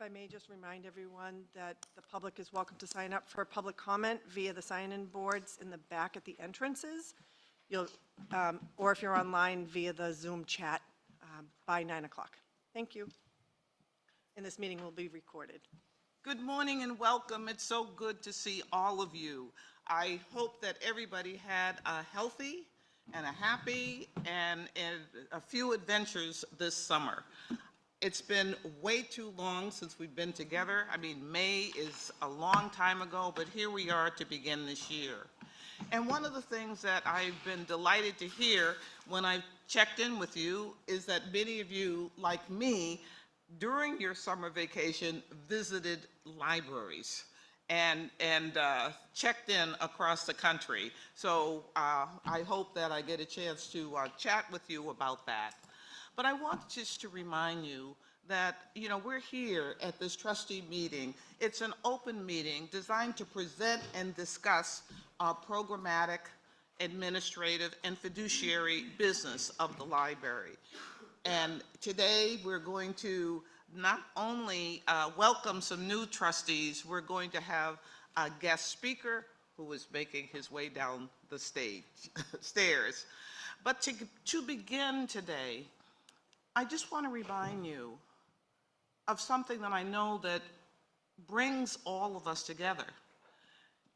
I may just remind everyone that the public is welcome to sign up for public comment via the sign-in boards in the back at the entrances. Or if you're online via the Zoom chat by 9 o'clock. Thank you. And this meeting will be recorded. Good morning and welcome. It's so good to see all of you. I hope that everybody had a healthy and a happy and a few adventures this summer. It's been way too long since we've been together. I mean, May is a long time ago, but here we are to begin this year. And one of the things that I've been delighted to hear when I've checked in with you is that many of you, like me, during your summer vacation, visited libraries and checked in across the country. So I hope that I get a chance to chat with you about that. But I want just to remind you that, you know, we're here at this trustee meeting. It's an open meeting designed to present and discuss our programmatic, administrative, and fiduciary business of the library. And today we're going to not only welcome some new trustees, we're going to have a guest speaker who is making his way down the stairs. But to begin today, I just want to remind you of something that I know that brings all of us together.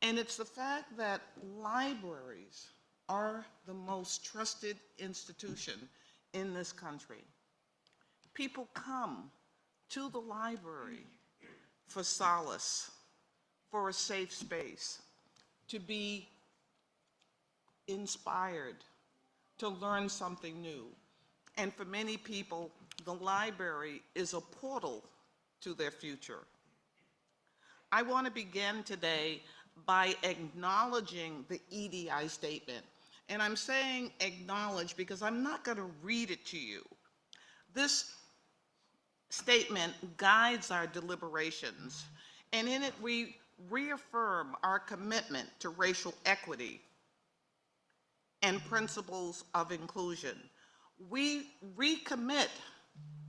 And it's the fact that libraries are the most trusted institution in this country. People come to the library for solace, for a safe space, to be inspired, to learn something new. And for many people, the library is a portal to their future. I want to begin today by acknowledging the EDI statement. And I'm saying acknowledge because I'm not going to read it to you. This statement guides our deliberations, and in it we reaffirm our commitment to racial equity and principles of inclusion. We recommit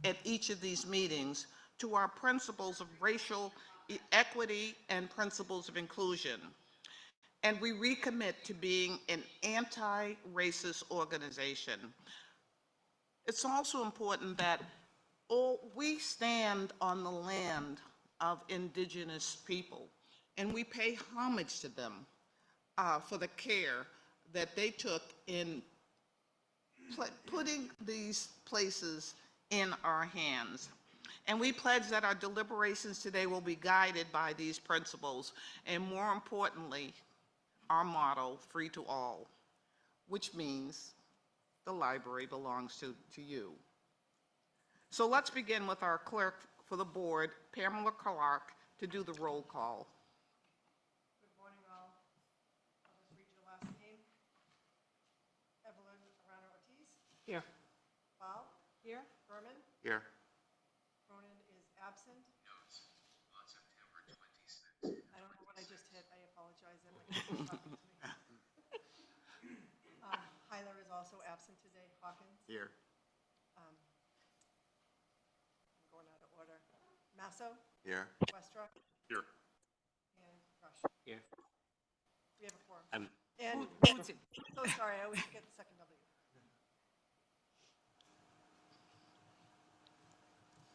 at each of these meetings to our principles of racial equity and principles of inclusion. And we recommit to being an anti-racist organization. It's also important that we stand on the land of indigenous people, and we pay homage to them for the care that they took in putting these places in our hands. And we pledge that our deliberations today will be guided by these principles, and more importantly, our motto, free to all, which means the library belongs to you. So let's begin with our clerk for the board, Pamela Clark, to do the roll call. Good morning, all. I'll just read your last name. Evelyn Arana-Ortiz. Here. Bob. Here. Berman. Here. Cronin is absent. Notes on September 26th. I don't know what I just hit. I apologize. Talking to me. Hyler is also absent today. Hawkins. Here. I'm going out of order. Masso. Here. Westra. Here. And Rush. Here. We have a quorum. I'm And so sorry, I always forget the second W.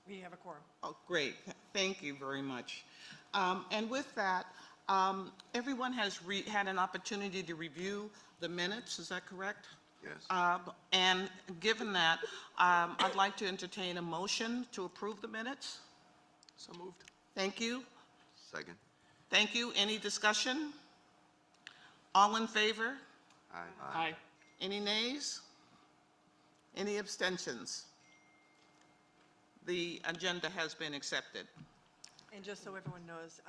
We have a quorum. Oh, great. Thank you very much. And with that, everyone has had an opportunity to review the minutes. Is that correct? yes. And given that, I'd like to entertain a motion to approve the minutes. So moved. Thank you. Second. Thank you. Any discussion? All in favor? Aye. Any nays? Any abstentions? The agenda has been accepted. And just so everyone knows,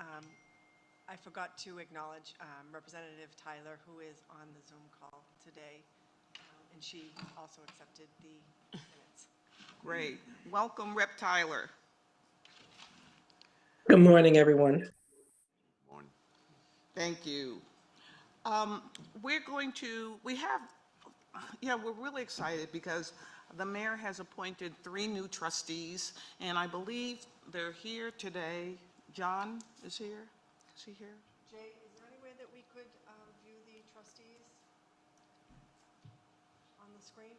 I forgot to acknowledge Representative Tyler, who is on the Zoom call today, and she also accepted the minutes. Great. Welcome, Rep. Tyler. Good morning, everyone. Morning. Thank you. We have yeah, we're really excited because the mayor has appointed 3 new trustees, and I believe they're here today. John is here? Is he here? Jay, is there any way that we could view the trustees on the screen?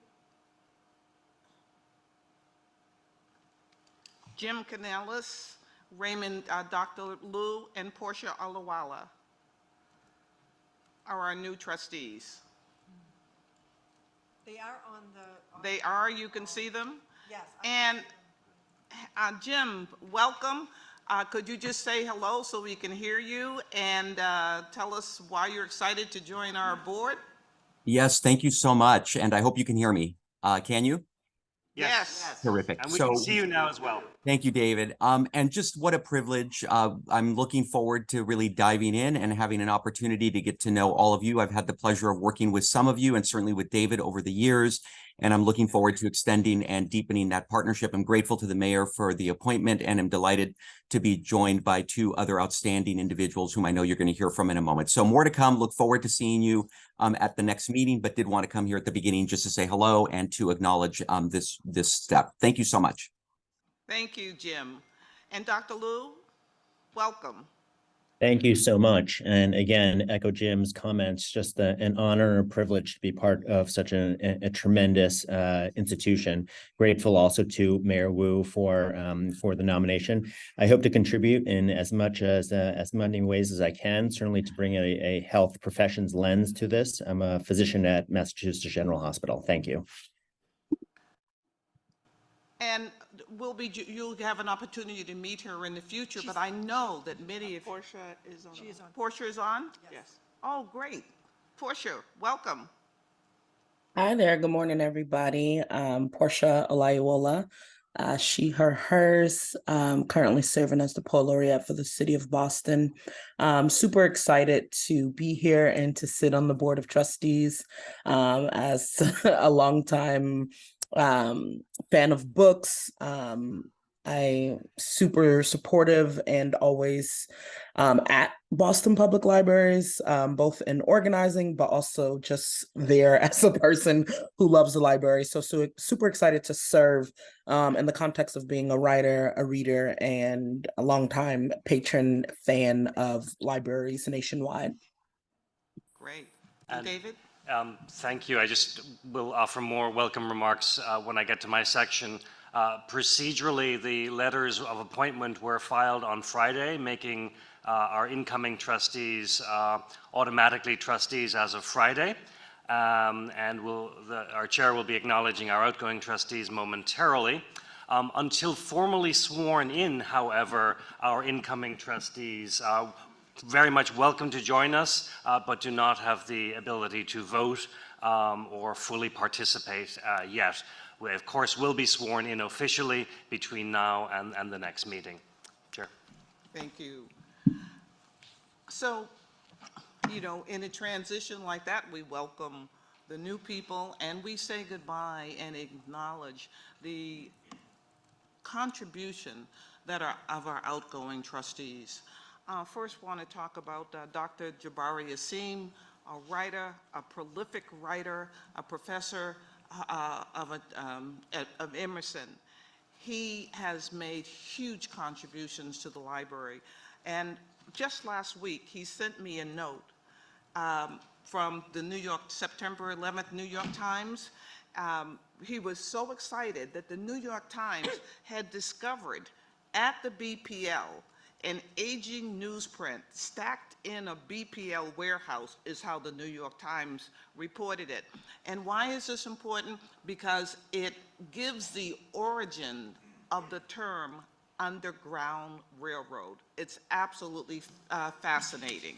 Jim Canellis, Raymond, Dr. Lou, and Portia Alawala are our new trustees. They are on the. They are, you can see them? Yes. And Jim, welcome. Could you just say hello so we can hear you and tell us why you're excited to join our board? Yes, thank you so much. And I hope you can hear me. Can you? Yes. Terrific. And we can see you now as well. Thank you, David. And just what a privilege. I'm looking forward to really diving in and having an opportunity to get to know all of you. I've had the pleasure of working with some of you and certainly with David over the years, and I'm looking forward to extending and deepening that partnership. I'm grateful to the mayor for the appointment, and I'm delighted to be joined by 2 other outstanding individuals whom I know you're going to hear from in a moment. So more to come. Look forward to seeing you at the next meeting, but did want to come here at the beginning just to say hello and to acknowledge this step. Thank you so much. Thank you, Jim. And Dr. Lou, welcome. Thank you so much. And again, echo Jim's comments, just an honor and a privilege to be part of such a tremendous institution. Grateful also to Mayor Wu for the nomination. I hope to contribute in as many ways as I can, certainly to bring a health professions lens to this. I'm a physician at Massachusetts General Hospital. Thank you. And you'll have an opportunity to meet her in the future, but I know that many of. Portia is on. She is on. Portia is on? Yes. Oh, great. Portia, welcome. Hi there. Good morning, everybody. Portia Olayiwola, she, her, hers, currently serving as the Poet Laureate for the City of Boston. Super excited to be here and to sit on the Board of Trustees as a longtime fan of books. I super supportive and always at Boston Public Libraries, both in organizing, but also just there as a person who loves the library. So super excited to serve in the context of being a writer, a reader, and a longtime patron fan of libraries nationwide. Great. And David? Thank you. I just will offer more welcome remarks when I get to my section. Procedurally, the letters of appointment were filed on Friday, making our incoming trustees automatically trustees as of Friday. And our chair will be acknowledging our outgoing trustees momentarily. Until formally sworn in, however, our incoming trustees are very much welcome to join us, but do not have the ability to vote or fully participate yet. We, of course, will be sworn in officially between now and the next meeting. Chair. Thank you. So, in a transition like that, we welcome the new people and we say goodbye and acknowledge the contribution of our outgoing trustees. First, want to talk about Dr. Jabari Asim, a writer, a prolific writer, a professor of Emerson. He has made huge contributions to the library. And just last week, he sent me a note from the September 11th New York Times. He was so excited that the New York Times had discovered at the BPL an aging newsprint stacked in a BPL warehouse, is how the New York Times reported it. And why is this important? Because it gives the origin of the term Underground Railroad. It's absolutely fascinating.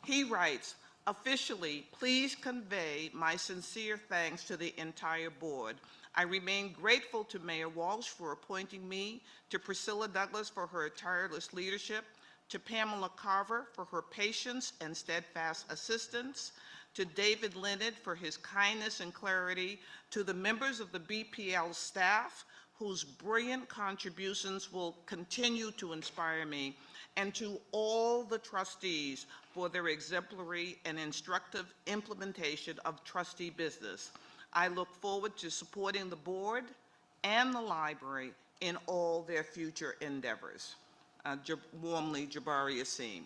He writes, officially, please convey my sincere thanks to the entire board. I remain grateful to Mayor Walsh for appointing me, to Priscilla Douglas for her tireless leadership, to Pamela Carver for her patience and steadfast assistance, to David Leonard for his kindness and clarity, to the members of the BPL staff whose brilliant contributions will continue to inspire me, and to all the trustees for their exemplary and instructive implementation of trustee business. I look forward to supporting the board and the library in all their future endeavors. Warmly, Jabari Asim.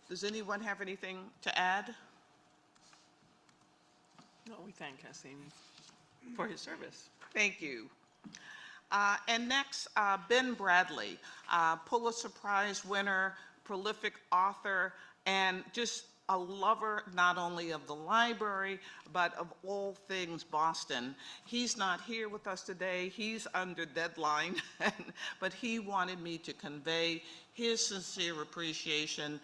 Does anyone have anything to add? No, we thank Kasim for his service. Thank you. And next, Ben Bradley, Pulitzer Prize winner, prolific author, and just a lover not only of the library, but of all things Boston. He's not here with us today. He's under deadline, but he wanted me to convey his sincere appreciation.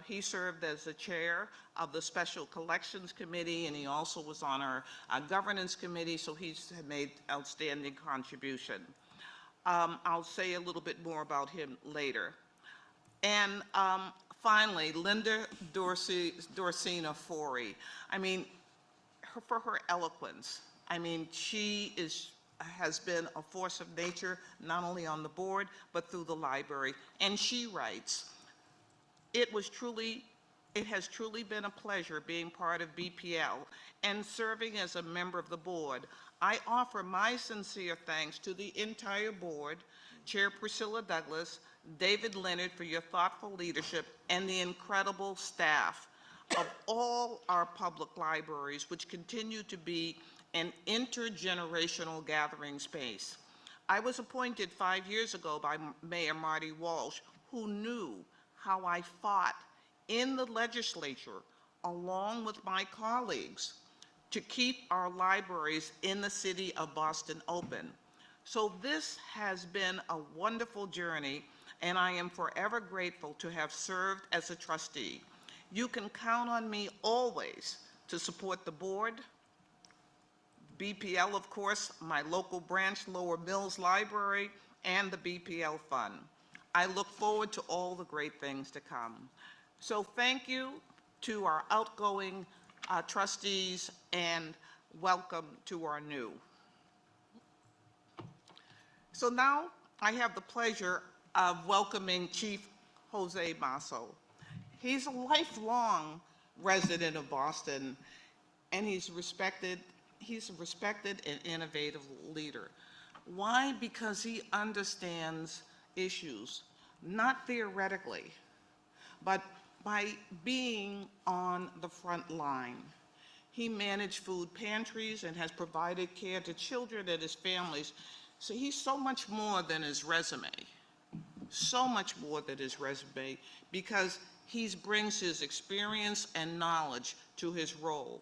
He served as the chair of the Special Collections Committee, and he also was on our governance committee, so he's made outstanding contribution. I'll say a little bit more about him later. And finally, Linda Dorsina Forey. I mean, for her eloquence. I mean, she has been a force of nature, not only on the board, but through the library. And she writes, it has truly been a pleasure being part of BPL and serving as a member of the board. I offer my sincere thanks to the entire board, Chair Priscilla Douglas, David Leonard for your thoughtful leadership, and the incredible staff of all our public libraries, which continue to be an intergenerational gathering space. I was appointed 5 years ago by Mayor Marty Walsh, who knew how I fought in the legislature, along with my colleagues, to keep our libraries in the city of Boston open. So this has been a wonderful journey, and I am forever grateful to have served as a trustee. You can count on me always to support the board, BPL, of course, my local branch, Lower Mills Library, and the BPL Fund. I look forward to all the great things to come. So thank you to our outgoing trustees, and welcome to our new. So now I have the pleasure of welcoming Chief Jose Masso. He's a lifelong resident of Boston, and he's a respected and innovative leader. Why? Because he understands issues, not theoretically, but by being on the front line. He managed food pantries and has provided care to children and his families. So he's so much more than his resume, so much more than his resume, because he brings his experience and knowledge to his role.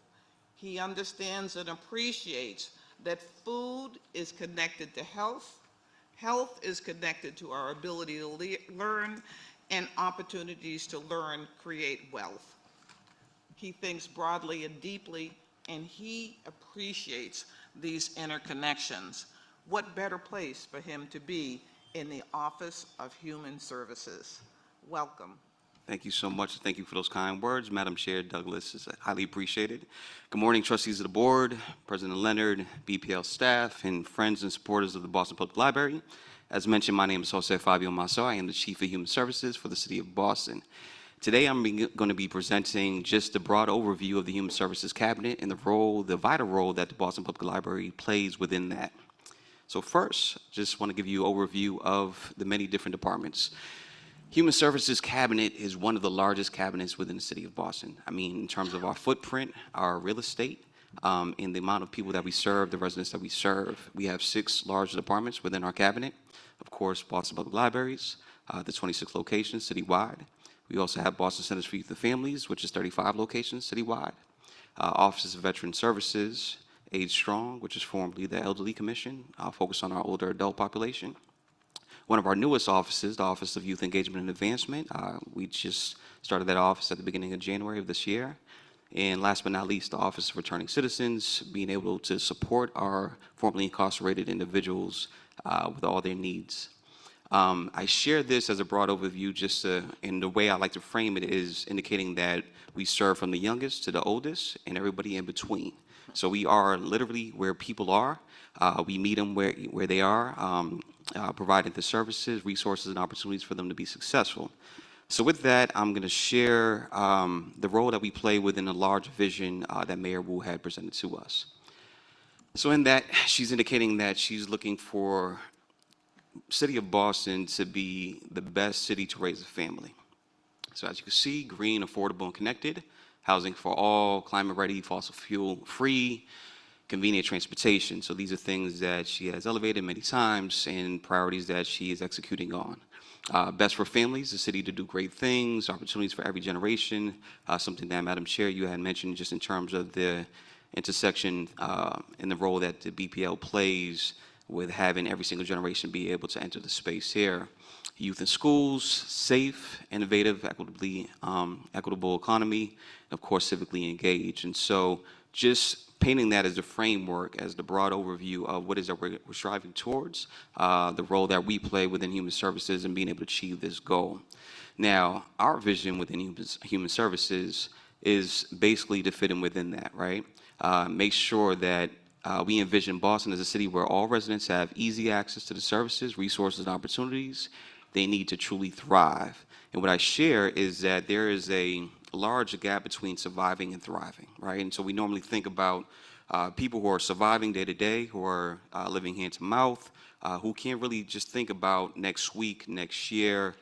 He understands and appreciates that food is connected to health, health is connected to our ability to learn, and opportunities to learn create wealth. He thinks broadly and deeply, and he appreciates these interconnections. What better place for him to be in the Office of Human Services? Welcome. Thank you so much. Thank you for those kind words. Madam Chair Douglas, is highly appreciated. Good morning, trustees of the board, President Leonard, BPL staff, and friends and supporters of the Boston Public Library. As mentioned, my name is Jose Fabio Masso. I am the Chief of Human Services for the City of Boston. Today, I'm going to be presenting just a broad overview of the Human Services Cabinet and the vital role that the Boston Public Library plays within that. So first, just want to give you an overview of the many different departments. Human Services Cabinet is one of the largest cabinets within the City of Boston. I mean, in terms of our footprint, our real estate, and the amount of people that we serve, the residents that we serve. We have 6 large departments within our cabinet. Of course, Boston Public Libraries, the 26 locations citywide. We also have Boston Centers for Youth and Families, which is 35 locations citywide. Offices of Veteran Services, Age Strong, which is formerly the Elderly Commission, focused on our older adult population. One of our newest offices, the Office of Youth Engagement and Advancement, we just started that office at the beginning of January of this year. And last but not least, the Office of Returning Citizens, being able to support our formerly incarcerated individuals with all their needs. I share this as a broad overview just in the way I like to frame it is indicating that we serve from the youngest to the oldest and everybody in between. So we are literally where people are. We meet them where they are, providing the services, resources, and opportunities for them to be successful. So with that, I'm going to share the role that we play within a large vision that Mayor Wu had presented to us. So in that, she's indicating that she's looking for city of Boston to be the best city to raise a family. So as you can see, green, affordable, and connected, housing for all, climate ready, fossil fuel free, convenient transportation. So these are things that she has elevated many times and priorities that she is executing on. Best for families, the city to do great things, opportunities for every generation, something that, Madam Chair, you had mentioned just in terms of the intersection and the role that the BPL plays with having every single generation be able to enter the space here. Youth in schools, safe, innovative, equitable economy, of course, civically engaged. And so just painting that as the framework, as the broad overview of what is that we're striving towards, the role that we play within human services and being able to achieve this goal. Now, our vision within human services is basically to fit in within that, right? Make sure that we envision Boston as a city where all residents have easy access to the services, resources, and opportunities they need to truly thrive. And what I share is that there is a large gap between surviving and thriving, right? And so we normally think about people who are surviving day to day, who are living hand to mouth, who can't really just think about next week, next year,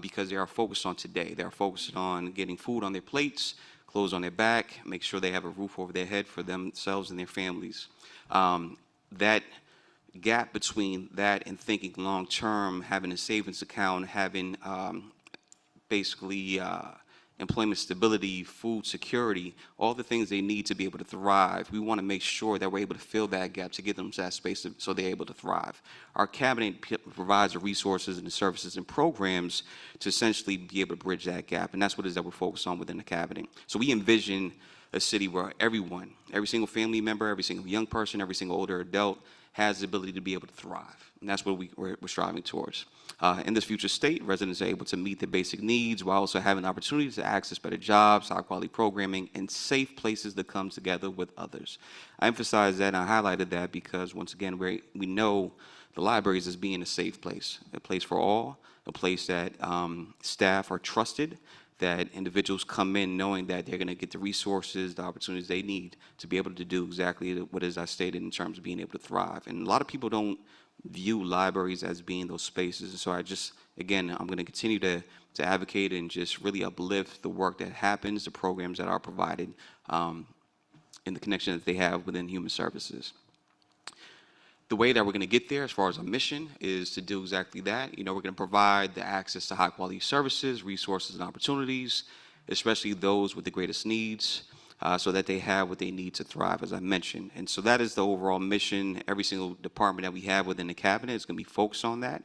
because they are focused on today. They are focused on getting food on their plates, clothes on their back, make sure they have a roof over their head for themselves and their families. That gap between that and thinking long term, having a savings account, having basically employment stability, food security, all the things they need to be able to thrive. We want to make sure that we're able to fill that gap to get them to that space so they're able to thrive. Our cabinet provides the resources and the services and programs to essentially be able to bridge that gap, and that's what it is that we're focused on within the cabinet. So we envision a city where everyone, every single family member, every single young person, every single older adult has the ability to be able to thrive. And that's what we're striving towards. In this future state, residents are able to meet their basic needs while also having opportunities to access better jobs, high quality programming, and safe places to come together with others. I emphasize that and I highlighted that because once again, we know the libraries as being a safe place, a place for all, a place that staff are trusted, that individuals come in knowing that they're going to get the resources, the opportunities they need to be able to do exactly what is I stated in terms of being able to thrive. And a lot of people don't view libraries as being those spaces. And so again, I'm going to continue to advocate and just really uplift the work that happens, the programs that are provided, and the connection that they have within human services. The way that we're going to get there as far as our mission is to do exactly that. We're going to provide the access to high quality services, resources, and opportunities, especially those with the greatest needs, so that they have what they need to thrive, as I mentioned. And so that is the overall mission. Every single department that we have within the cabinet is going to be focused on that.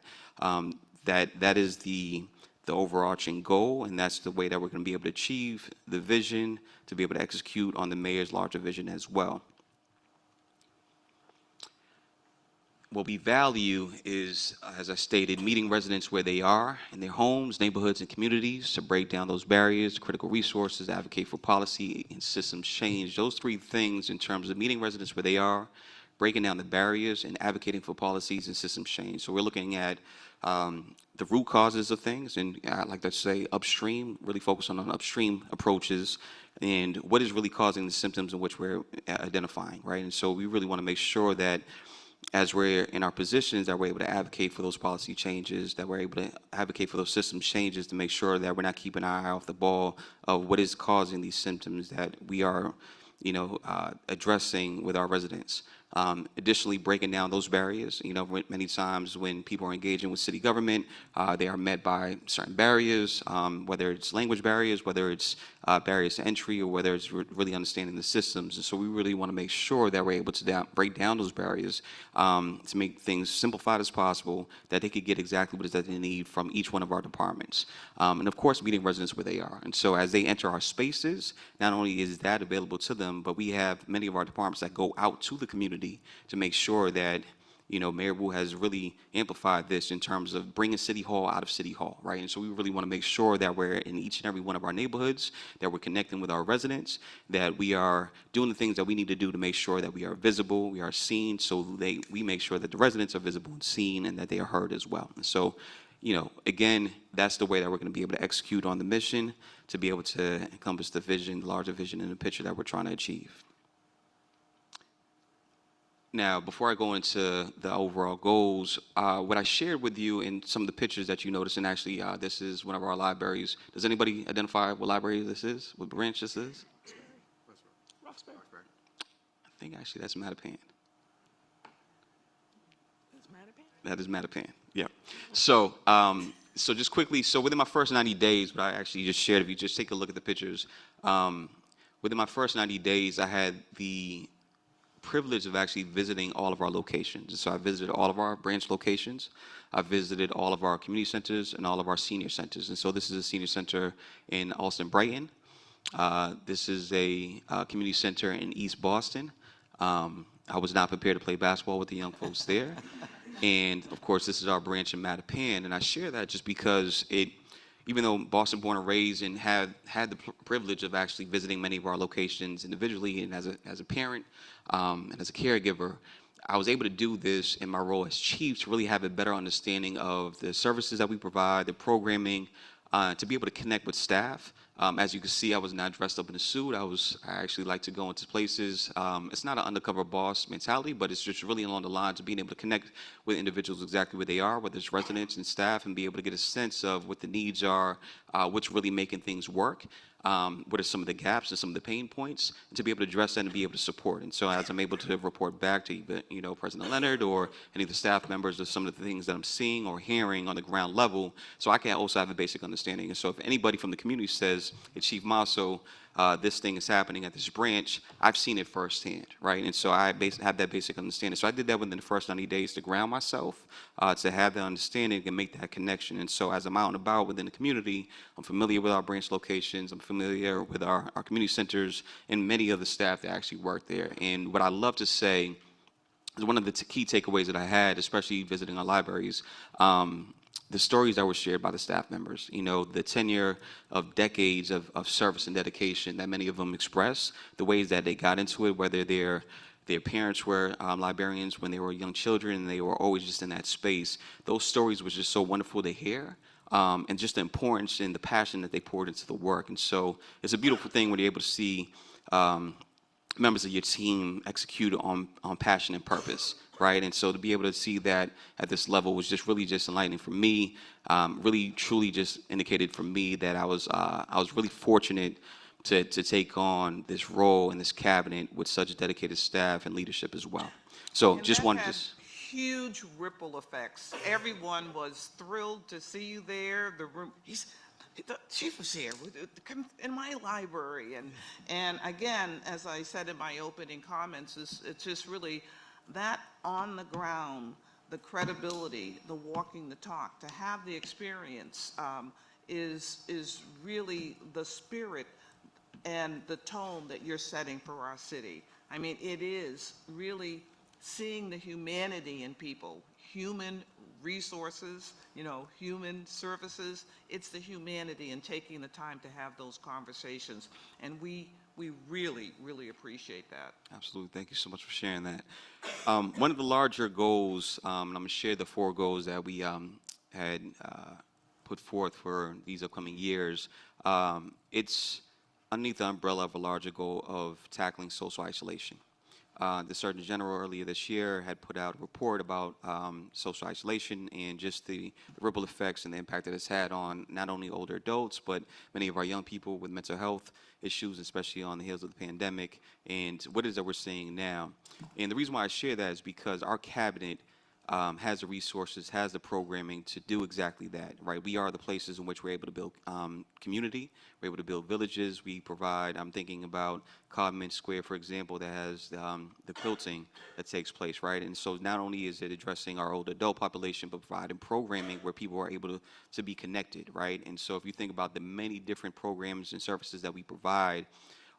That is the overarching goal, and that's the way that we're going to be able to achieve the vision, to be able to execute on the mayor's larger vision as well. What we value is, as I stated, meeting residents where they are in their homes, neighborhoods, and communities to break down those barriers, critical resources, advocate for policy and systems change. Those three things in terms of meeting residents where they are, breaking down the barriers, and advocating for policies and systems change. So we're looking at the root causes of things, and I like to say upstream, really focus on upstream approaches and what is really causing the symptoms in which we're identifying, right? And so we really want to make sure that as we're in our positions, that we're able to advocate for those policy changes, that we're able to advocate for those systems changes to make sure that we're not keeping our eye off the ball of what is causing these symptoms that we are, addressing with our residents. Additionally, breaking down those barriers. Many times when people are engaging with city government, they are met by certain barriers, whether it's language barriers, whether it's barriers to entry, or whether it's really understanding the systems. And so we really want to make sure that we're able to break down those barriers to make things simplified as possible, that they could get exactly what it is that they need from each one of our departments. And of course, meeting residents where they are. And so as they enter our spaces, not only is that available to them, but we have many of our departments that go out to the community to make sure that Mayor Wu has really amplified this in terms of bringing City Hall out of City Hall, right? And so we really want to make sure that we're in each and every one of our neighborhoods, that we're connecting with our residents, that we are doing the things that we need to do to make sure that we are visible, we are seen, so we make sure that the residents are visible and seen and that they are heard as well. And so, again, that's the way that we're going to be able to execute on the mission, to be able to encompass the vision, the larger vision, and the picture that we're trying to achieve. Now, before I go into the overall goals, what I shared with you in some of the pictures that you noticed, and actually, this is one of our libraries. Does anybody identify what library this is? What branch this is? Roxbury. I think actually that's Mattapan. Is Mattapan? That is Mattapan. Yeah. So, so just quickly, so within my first 90 days, what I actually just shared, if you just take a look at the pictures, within my first 90 days, I had the privilege of actually visiting all of our locations. So I visited all of our branch locations. I visited all of our community centers and all of our senior centers. And so this is a senior center in Austin Brighton. This is a community center in East Boston. I was not prepared to play basketball with the young folks there. And of course, this is our branch in Mattapan. And I share that just because even though Boston born and raised and had the privilege of actually visiting many of our locations individually and as a parent and as a caregiver, I was able to do this in my role as chief to really have a better understanding of the services that we provide, the programming, to be able to connect with staff. As you can see, I was not dressed up in a suit. I actually like to go into places. It's not an undercover boss mentality, but it's just really along the lines of being able to connect with individuals exactly where they are, whether it's residents and staff, and be able to get a sense of what the needs are, what's really making things work. What are some of the gaps and some of the pain points, and to be able to address that and be able to support. And so as I'm able to report back to President Leonard or any of the staff members of some of the things that I'm seeing or hearing on the ground level, so I can also have a basic understanding. And so if anybody from the community says, hey, Chief Maso, this thing is happening at this branch, I've seen it firsthand, right? And so I have that basic understanding. So I did that within the first 90 days to ground myself, to have that understanding and make that connection. And so as I'm out and about within the community, I'm familiar with our branch locations, I'm familiar with our community centers and many of the staff that actually work there. And what I love to say is one of the key takeaways that I had, especially visiting our libraries, the stories that were shared by the staff members, the tenure of decades of service and dedication that many of them express, the ways that they got into it, whether their parents were librarians when they were young children and they were always just in that space. Those stories were just so wonderful to hear. And just the importance and the passion that they poured into the work. And so it's a beautiful thing when you're able to see members of your team execute on passion and purpose, right? And so to be able to see that at this level was just really just enlightening for me. Really, truly, just indicated for me that I was really fortunate to take on this role in this cabinet with such dedicated staff and leadership as well. So And just that wanted had to. huge ripple effects. Everyone was thrilled to see you there. The chief was here come in my library. And again, as I said in my opening comments, it's just really that on the ground, the credibility, the walking the talk, to have the experience is really the spirit and the tone that you're setting for our city. I mean, it is really seeing the humanity in people, human resources, human services. It's the humanity and taking the time to have those conversations. And we really, really appreciate that. Absolutely. Thank you so much for sharing that. One of the larger goals, and I'm going to share the 4 goals that we had put forth for these upcoming years. It's underneath the umbrella of a larger goal of tackling social isolation. The Surgeon General earlier this year had put out a report about social isolation and just the ripple effects and the impact that it's had on not only older adults, but many of our young people with mental health issues, especially on the heels of the pandemic, and what it is that we're seeing now. And the reason why I share that is because our cabinet has the resources, has the programming to do exactly that, right? We are the places in which we're able to build community, we're able to build villages. We provide, I'm thinking about Codman Square, for example, that has the quilting that takes place, right? And so not only is it addressing our older adult population, but providing programming where people are able to be connected, right? And so if you think about the many different programs and services that we provide,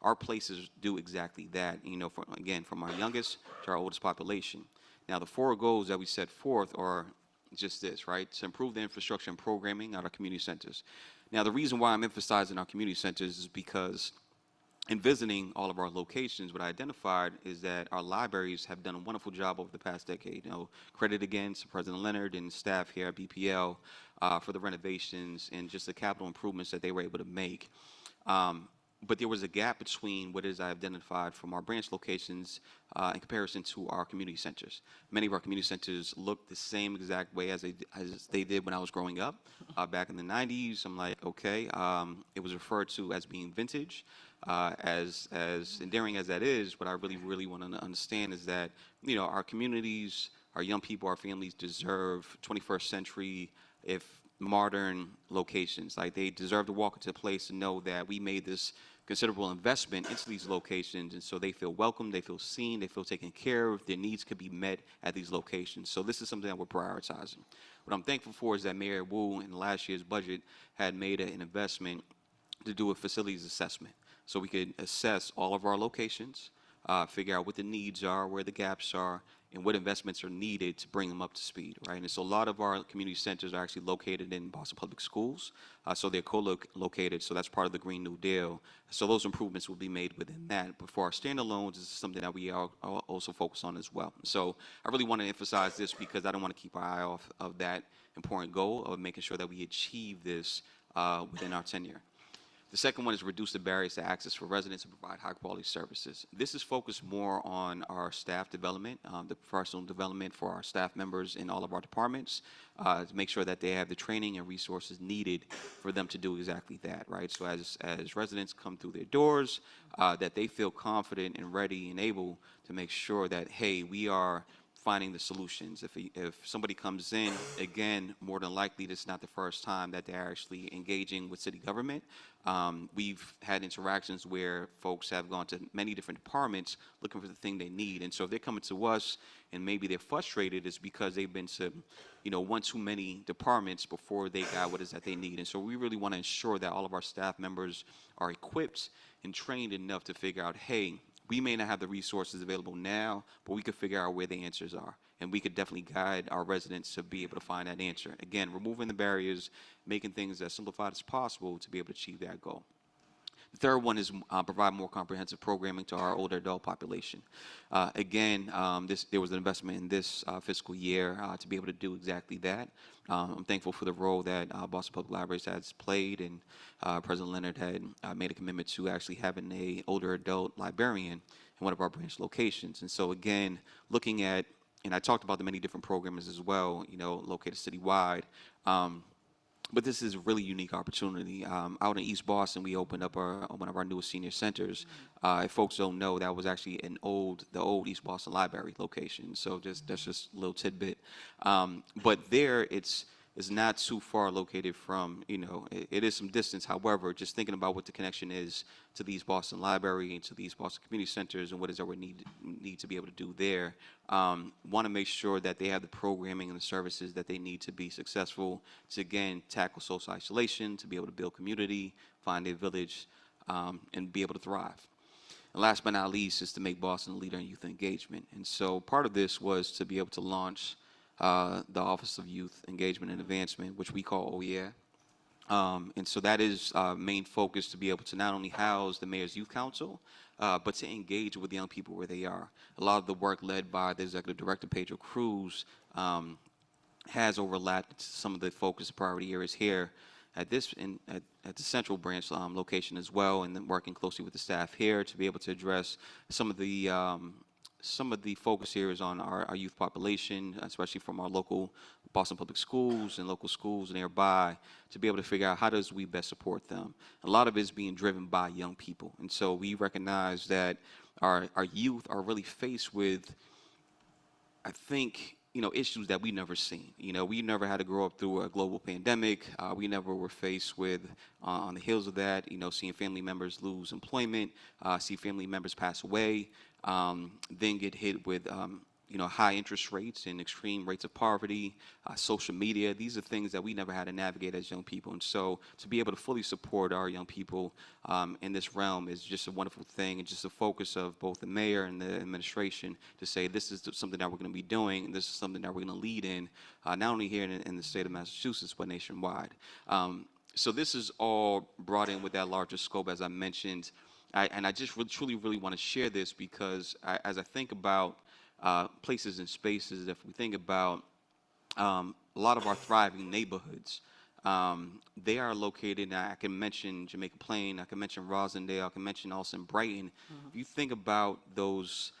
our places do exactly that, from our youngest to our oldest population. Now, the 4 goals that we set forth are just this, right? To improve the infrastructure and programming at our community centers. Now, the reason why I'm emphasizing our community centers is because in visiting all of our locations, what I identified is that our libraries have done a wonderful job over the past decade. Credit again to President Leonard and staff here at BPL for the renovations and just the capital improvements that they were able to make. but there was a gap between what is I identified from our branch locations in comparison to our community centers. Many of our community centers look the same exact way as they did when I was growing up back in the 90s. I'm like, okay, it was referred to as being vintage. As endearing as that is, what I really want to understand is that our communities, our young people, our families deserve 21st century, if modern locations. Like they deserve to walk into a place and know that we made this considerable investment into these locations, and so they feel welcome, they feel seen, they feel taken care of, their needs could be met at these locations. So this is something that we're prioritizing. What I'm thankful for is that Mayor Wu in last year's budget had made an investment to do a facilities assessment. So we could assess all of our locations, figure out what the needs are, where the gaps are, and what investments are needed to bring them up to speed, right? And so a lot of our community centers are actually located in Boston Public Schools, so they're co-located, so that's part of the Green New Deal. So those improvements will be made within that. But for our standalones, this is something that we are also focus on as well. So I really want to emphasize this because I don't want to keep our eye off of that important goal of making sure that we achieve this within our tenure. The second one is reduce the barriers to access for residents and provide high-quality services. This is focused more on our staff development, the professional development for our staff members in all of our departments, to make sure that they have the training and resources needed for them to do exactly that, right? So as residents come through their doors, that they feel confident and ready and able to make sure that, hey, we are finding the solutions. If somebody comes in, again, more than likely, this is not the first time that they're actually engaging with city government. We've had interactions where folks have gone to many different departments looking for the thing they need. And so if they're coming to us and maybe they're frustrated, it's because they've been to, one too many departments before they got what is that they need. And so we really want to ensure that all of our staff members are equipped and trained enough to figure out, hey, we may not have the resources available now, but we could figure out where the answers are. And we could definitely guide our residents to be able to find that answer. Again, removing the barriers, making things as simplified as possible to be able to achieve that goal. The third one is provide more comprehensive programming to our older adult population. Again, there was an investment in this fiscal year to be able to do exactly that. I'm thankful for the role that Boston Public Libraries has played, and President Leonard had made a commitment to actually having an older adult librarian in one of our branch locations. And so again, looking at, and I talked about the many different programs as well, located citywide. But this is a really unique opportunity. Out in East Boston, we opened up one of our newest senior centers. If folks don't know, that was actually the old East Boston Library location. So that's just a little tidbit. But there, it's not too far located from, it is some distance. However, just thinking about what the connection is to the East Boston Library and to the East Boston Community Centers and what is our need to be able to do there, want to make sure that they have the programming and the services that they need to be successful to, again, tackle social isolation, to be able to build community, find a village, and be able to thrive. And last but not least is to make Boston a leader in youth engagement. And so part of this was to be able to launch the Office of Youth Engagement and Advancement, which we call OYEA. And so that is main focus to be able to not only house the Mayor's Youth Council, but to engage with young people where they are. A lot of the work led by the Executive Director, Pedro Cruz, has overlapped some of the focus priority areas here at the Central Branch location as well, and then working closely with the staff here to be able to address some of the focus areas on our youth population, especially from our local Boston Public Schools and local schools nearby, to be able to figure out how does we best support them. A lot of it is being driven by young people. And so we recognize that our youth are really faced with, I think, issues that we never seen. We never had to grow up through a global pandemic. We never were faced with, on the heels of that, seeing family members lose employment, see family members pass away, then get hit with, high interest rates and extreme rates of poverty, social media. These are things that we never had to navigate as young people. And so to be able to fully support our young people in this realm is just a wonderful thing, and just the focus of both the mayor and the administration to say this is something that we're going to be doing, and this is something that we're going to lead in, not only here in the state of Massachusetts, but nationwide. So this is all brought in with that larger scope, as I mentioned. And I just truly want to share this because as I think about places and spaces, if we think about a lot of our thriving neighborhoods, They are located, now I can mention Jamaica Plain, I can mention Rosendale, I can mention also Brighton. If you think about those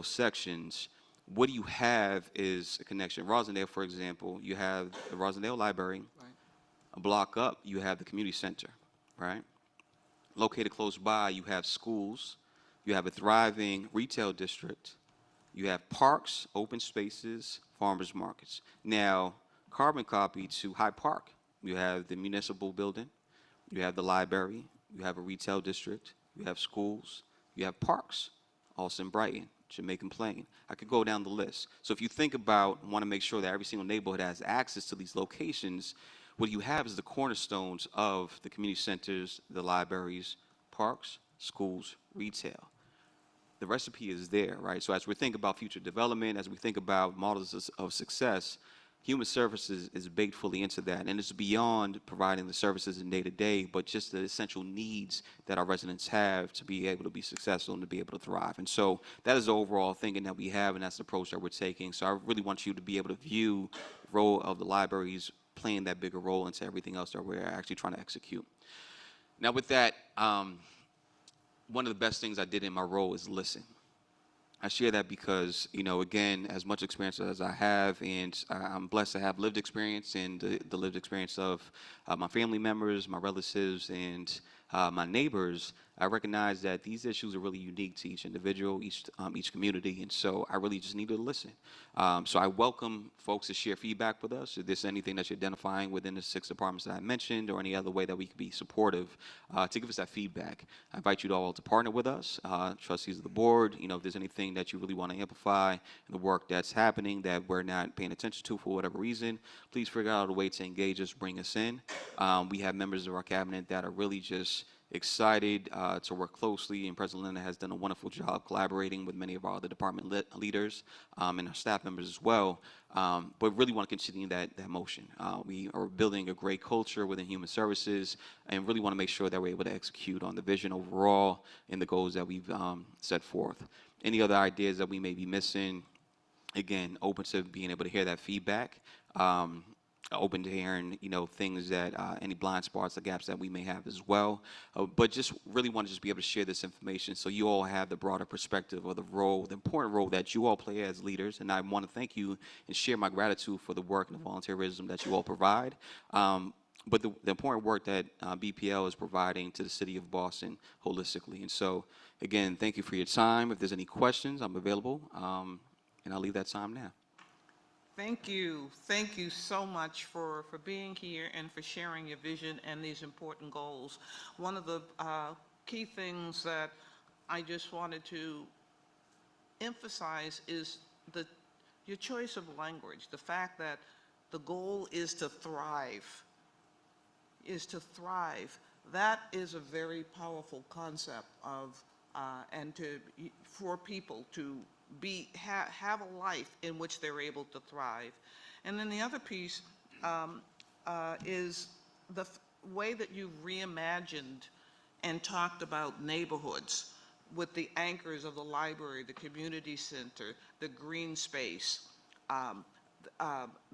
sections, what you have is a connection. Rosendale, for example, you have the Rosendale Library. Right. A block up, you have the community center, right? Located close by, you have schools, you have a thriving retail district, you have parks, open spaces, farmers markets. Now, carbon copy to Hyde Park, you have the municipal building, you have the library, you have a retail district, you have schools, you have parks, also in Brighton, Jamaican Plain. I could go down the list. So if you think about, want to make sure that every single neighborhood has access to these locations, what you have is the cornerstones of the community centers, the libraries, parks, schools, retail. The recipe is there, right? So as we think about future development, as we think about models of success, human services is baked fully into that. And it's beyond providing the services in day to day, but just the essential needs that our residents have to be able to be successful and to be able to thrive. And so that is the overall thinking that we have, and that's the approach that we're taking. So I really want you to be able to view the role of the libraries playing that bigger role into everything else that we're actually trying to execute. Now with that, one of the best things I did in my role is listen. I share that because, again, as much experience as I have, and I'm blessed to have lived experience and the lived experience of my family members, my relatives, and my neighbors, I recognize that these issues are really unique to each individual, each community, and so I really just need to listen. So I welcome folks to share feedback with us. If there's anything that you're identifying within the 6 departments that I mentioned, or any other way that we could be supportive, to give us that feedback. I invite you all to partner with us, trustees of the board. If there's anything that you really want to amplify in the work that's happening that we're not paying attention to for whatever reason, please figure out a way to engage us, bring us in. We have members of our cabinet that are really just excited to work closely, and President Linda has done a wonderful job collaborating with many of our other department leaders and our staff members as well. But really want to continue that motion. We are building a great culture within human services, and really want to make sure that we're able to execute on the vision overall and the goals that we've set forth. Any other ideas that we may be missing? Again, open to being able to hear that feedback. Open to hearing, things that, any blind spots or gaps that we may have as well. But just really want to just be able to share this information so you all have the broader perspective of the role, the important role that you all play as leaders. And I want to thank you and share my gratitude for the work and the volunteerism that you all provide. But the important work that BPL is providing to the city of Boston holistically. And so, again, thank you for your time. If there's any questions, I'm available. And I'll leave that time now. Thank you. Thank you so much for being here and for sharing your vision and these important goals. One of the key things that I just wanted to emphasize is your choice of language, the fact that the goal is to thrive, That is a very powerful concept of, and for people to have a life in which they're able to thrive. And then the other piece is the way that you've reimagined and talked about neighborhoods with the anchors of the library, the community center, the green space.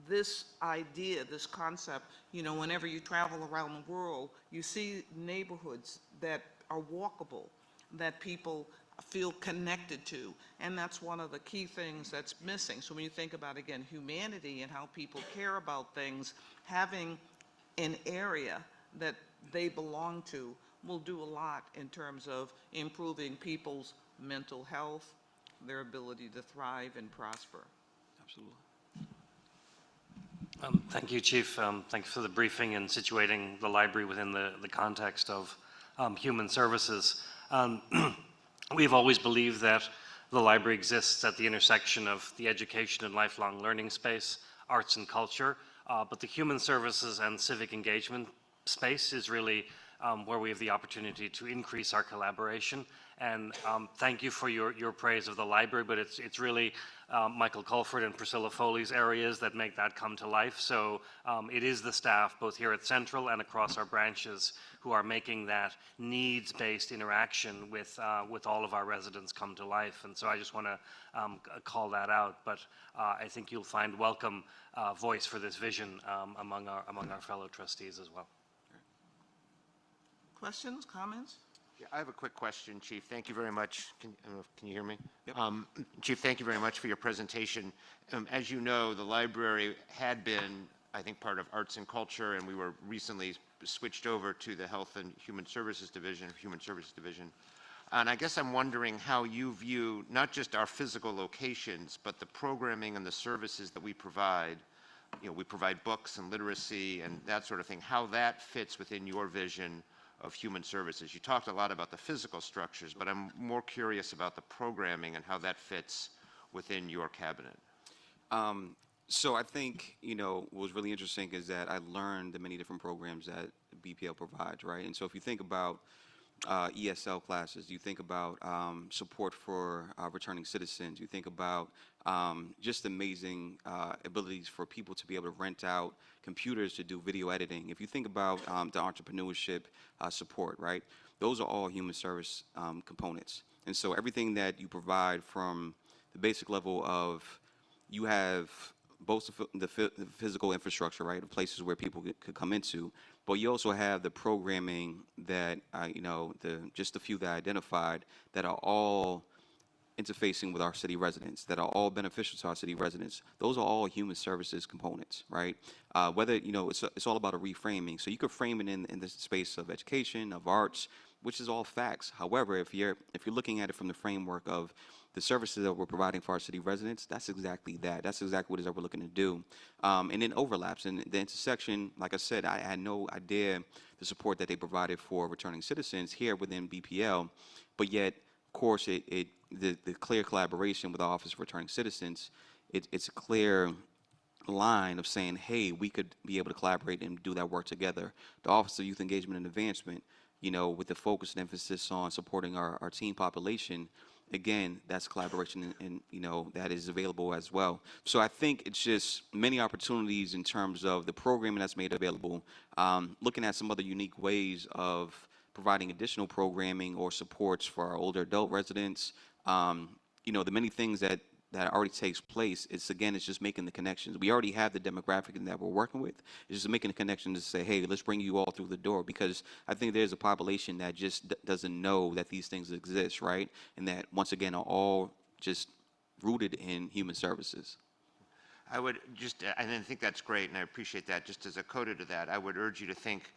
This idea, this concept, whenever you travel around the world, you see neighborhoods that are walkable, that people feel connected to, and that's one of the key things that's missing. So when you think about, again, humanity and how people care about things, having an area that they belong to will do a lot in terms of improving people's mental health, their ability to thrive and prosper. Absolutely. Thank you, Chief. Thanks for the briefing and situating the library within the context of human services. We've always believed that the library exists at the intersection of the education and lifelong learning space, arts and culture, but the human services and civic engagement space is really where we have the opportunity to increase our collaboration. And thank you for your praise of the library, but it's really Michael Colford and Priscilla Foley's areas that make that come to life. So it is the staff, both here at Central and across our branches, who are making that needs-based interaction with all of our residents come to life. And so I just want to call that out. But I think you'll find welcome voice for this vision among our fellow trustees as well. Questions, comments? Yeah, I have a quick question, Chief. Thank you very much. Can you hear me? Yep. Chief, thank you very much for your presentation. As you know, the library had been, I think, part of Arts and Culture, and we were recently switched over to the Health and Human Services Division. And I guess I'm wondering how you view not just our physical locations, but the programming and the services that we provide. You know, we provide books and literacy and that sort of thing, how that fits within your vision of human services. You talked a lot about the physical structures, but I'm more curious about the programming and how that fits within your cabinet. So I think, what was really interesting is that I learned the many different programs that BPL provides, right? And so if you think about ESL classes, you think about support for returning citizens, you think about just amazing abilities for people to be able to rent out computers to do video editing. If you think about the entrepreneurship support, right? Those are all human service components. And so everything that you provide from the basic level of, you have both the physical infrastructure, right, of places where people could come into, but you also have the programming that, just a few that I identified that are all interfacing with our city residents, that are all beneficial to our city residents. Those are all human services components, right? Whether, it's all about a reframing. So you could frame it in the space of education, of arts, which is all facts. However, if you're looking at it from the framework of the services that we're providing for our city residents, that's exactly that. That's exactly what it is that we're looking to do. And then overlaps. And the intersection, like I said, I had no idea the support that they provided for returning citizens here within BPL, but yet, of course, the clear collaboration with the Office of Returning Citizens, it's a clear line of saying, hey, we could be able to collaborate and do that work together. The Office of Youth Engagement and Advancement, with the focus and emphasis on supporting our teen population, again, that's collaboration and that is available as well. So I think it's just many opportunities in terms of the programming that's made available, looking at some other unique ways of providing additional programming or supports for our older adult residents. The many things that already takes place, it's just making the connections. We already have the demographic that we're working with. It's just making the connections to say, hey, let's bring you all through the door, because I think there's a population that just doesn't know that these things exist, right? And that, once again, are all just rooted in human services. I would just, and I think that's great, and I appreciate that. Just as a coda to that, I would urge you to think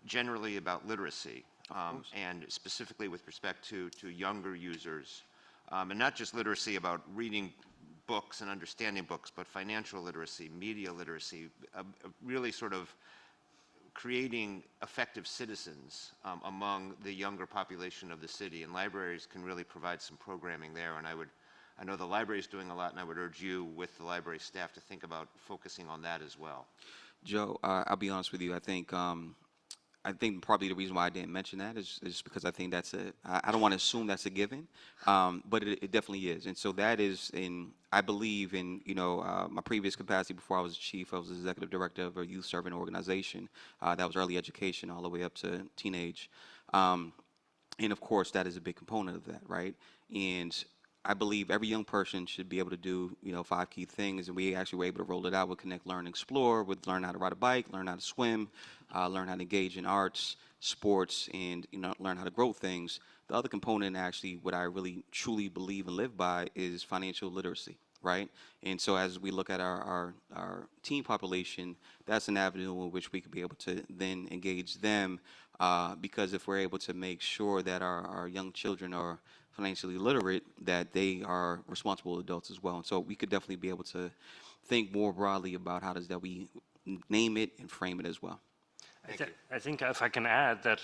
generally about literacy, and specifically with respect to younger users, and not just literacy about reading books and understanding books, but financial literacy, media literacy, really sort of creating effective citizens among the younger population of the city. And libraries can really provide some programming there. And I know the library is doing a lot, and I would urge you with the library staff to think about focusing on that as well. Joe, I'll be honest with you. I think probably the reason why I didn't mention that is because I think I don't want to assume that's a given, but it definitely is. And so that is I believe in, my previous capacity before I was chief, I was executive director of a youth serving organization that was early education all the way up to teenage. And of course, that is a big component of that, right? And I believe every young person should be able to do, 5 key things, and we actually were able to roll it out with Connect, Learn, Explore, with learn how to ride a bike, learn how to swim, learn how to engage in arts, sports, and learn how to grow things. The other component, actually, what I really truly believe and live by, is financial literacy, right? And so as we look at our teen population, that's an avenue in which we could be able to then engage them, because if we're able to make sure that our young children are financially literate, that they are responsible adults as well. And so we could definitely be able to think more broadly about how does that we name it and frame it as well. I think if I can add that,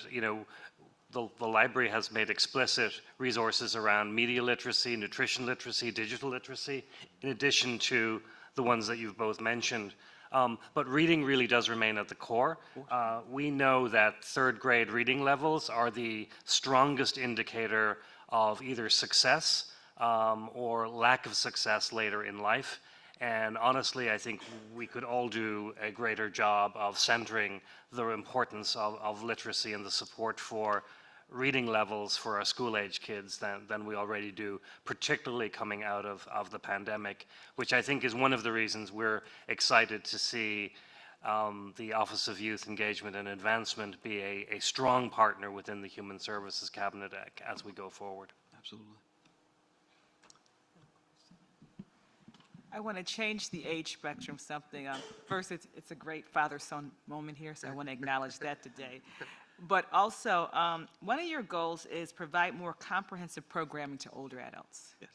the library has made explicit resources around media literacy, nutrition literacy, digital literacy, in addition to the ones that you've both mentioned. But reading really does remain at the core. We know that third grade reading levels are the strongest indicator of either success or lack of success later in life. And honestly, I think we could all do a greater job of centering the importance of literacy and the support for reading levels for our school-age kids than we already do, particularly coming out of the pandemic, which I think is one of the reasons we're excited to see the Office of Youth Engagement and Advancement be a strong partner within the Human Services Cabinet as we go forward. Absolutely. I want to change the age spectrum something. First, it's a great father-son moment here, so I want to acknowledge that today. But also, one of your goals is provide more comprehensive programming to older adults. Yes.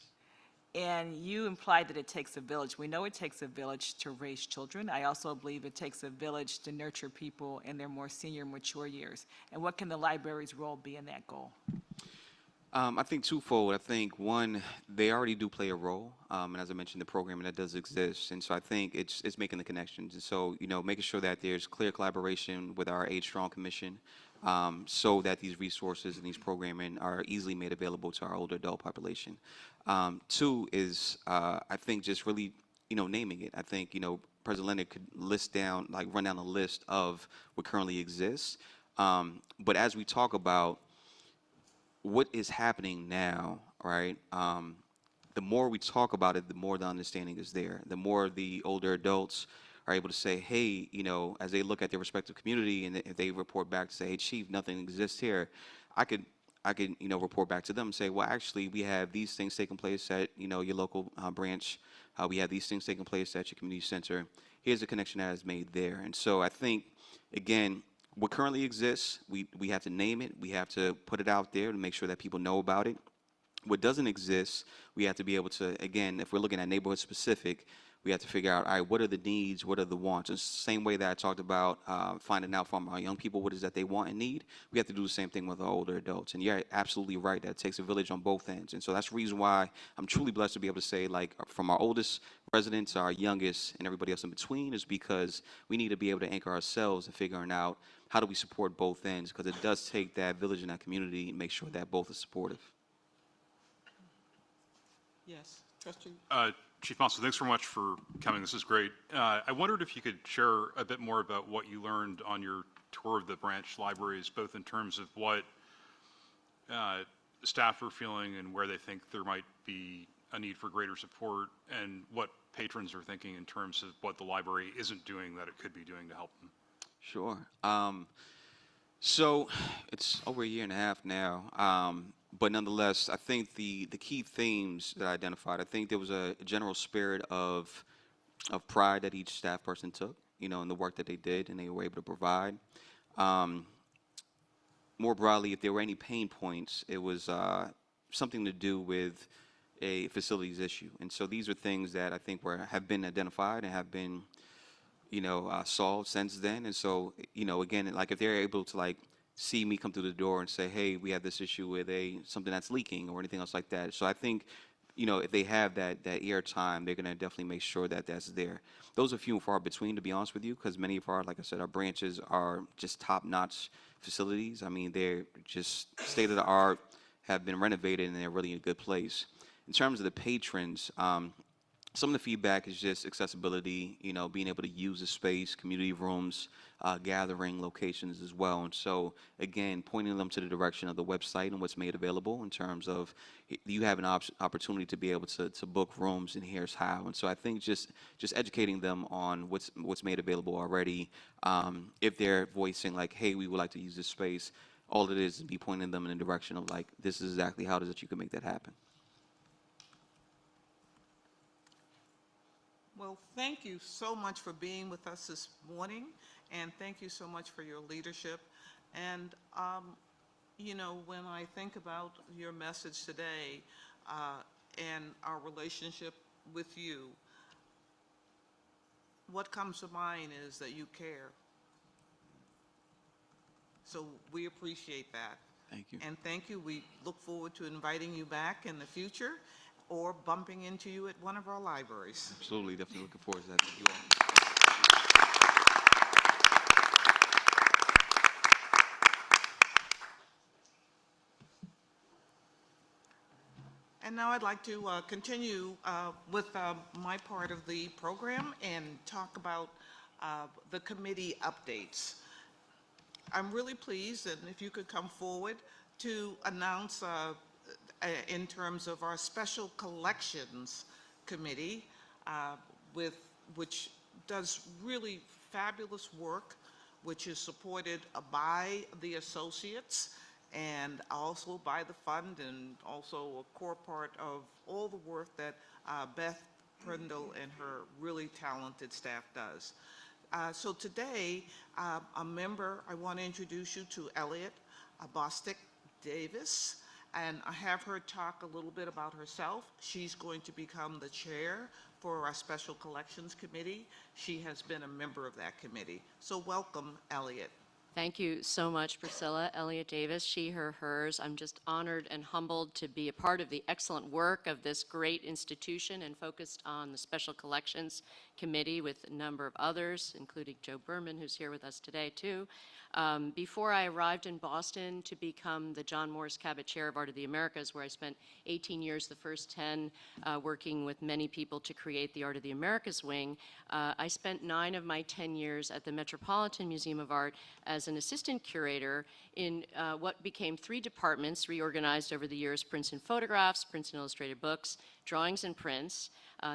And you implied that it takes a village. We know it takes a village to raise children. I also believe it takes a village to nurture people in their more senior, mature years. And what can the library's role be in that goal? I think twofold. I think one, they already do play a role, and as I mentioned, the programming that does exist, and so I think it's making the connections, and so making sure that there's clear collaboration with our Age Strong Commission, so that these resources and these programming are easily made available to our older adult population. Two is I think just really naming it. I think President Leonard could run down a list of what currently exists, but as we talk about what is happening now, right? The more we talk about it, the more the understanding is there. The more the older adults are able to say, hey, as they look at their respective community and if they report back to say, hey, Chief, nothing exists here, I could report back to them and say, well, actually, we have these things taking place at, your local branch. We have these things taking place at your community center. Here's the connection that is made there. And so I think, again, what currently exists, we have to name it. We have to put it out there to make sure that people know about it. What doesn't exist, we have to be able to, again, if we're looking at neighborhood specific, we have to figure out, all right, what are the needs, what are the wants? It's the same way that I talked about finding out from our young people what is that they want and need. We have to do the same thing with our older adults. And you're absolutely right, that it takes a village on both ends. And so that's the reason why I'm truly blessed to be able to say, like, from our oldest residents, our youngest, and everybody else in between, is because we need to be able to anchor ourselves in figuring out how do we support both ends, because it does take that village and that community and make sure that both are supportive. Yes, Trustee. Chief Monson, thanks so much for coming. This is great. I wondered if you could share a bit more about what you learned on your tour of the branch libraries, both in terms of what staff are feeling and where they think there might be a need for greater support, and what patrons are thinking in terms of what the library isn't doing that it could be doing to help them. Sure. So it's over a year and a half now, but nonetheless, I think the key themes that I identified, I think there was a general spirit of pride that each staff person took, in the work that they did and they were able to provide. More broadly, if there were any pain points, it was something to do with a facilities issue. And so these are things that I think have been identified and have been solved since then. And so, again, like if they're able to see me come through the door and say, hey, we have this issue with something that's leaking or anything else like that. So I think, if they have that air time, they're going to definitely make sure that that's there. Those are few and far between, to be honest with you, because many of our, like I said, our branches are just top-notch facilities. I mean, they're just state-of-the-art, have been renovated, and they're really in a good place. In terms of the patrons, some of the feedback is just accessibility, being able to use the space, community rooms, gathering locations as well. And so, again, pointing them to the direction of the website and what's made available in terms of you have an opportunity to be able to book rooms, and here's how. And so I think just educating them on what's made available already. If they're voicing like, hey, we would like to use this space, all it is be pointing them in the direction of like, this is exactly how it is that you can make that happen. Well, thank you so much for being with us this morning, and thank you so much for your leadership. And, when I think about your message today and our relationship with you, what comes to mind is that you care. So we appreciate that. Thank you. And thank you. We look forward to inviting you back in the future, or bumping into you at one of our libraries. Absolutely, definitely looking forward to that. Thank you all. And now I'd like to continue with my part of the program and talk about the committee updates. I'm really pleased, and if you could come forward, to announce in terms of our Special Collections Committee, which does really fabulous work, which is supported by the associates and also by the fund, and also a core part of all the work that Beth Prindle and her really talented staff does. So today, I want to introduce you to Elliot Bostic Davis, and I have her talk a little bit about herself. She's going to become the chair for our Special Collections Committee. She has been a member of that committee. So welcome, Elliot. Thank you so much, Priscilla. Elliot Davis, she, her, hers. I'm just honored and humbled to be a part of the excellent work of this great institution and focused on the Special Collections Committee with a number of others, including Joe Berman, who's here with us today, too. Before I arrived in Boston to become the John Morris Cabot Chair of Art of the Americas, where I spent 18 years, the first 10 working with many people to create the Art of the Americas wing, I spent 9 of my 10 years at the Metropolitan Museum of Art as an assistant curator in what became 3 departments reorganized over the years: prints and photographs, prints and illustrated books, drawings and prints.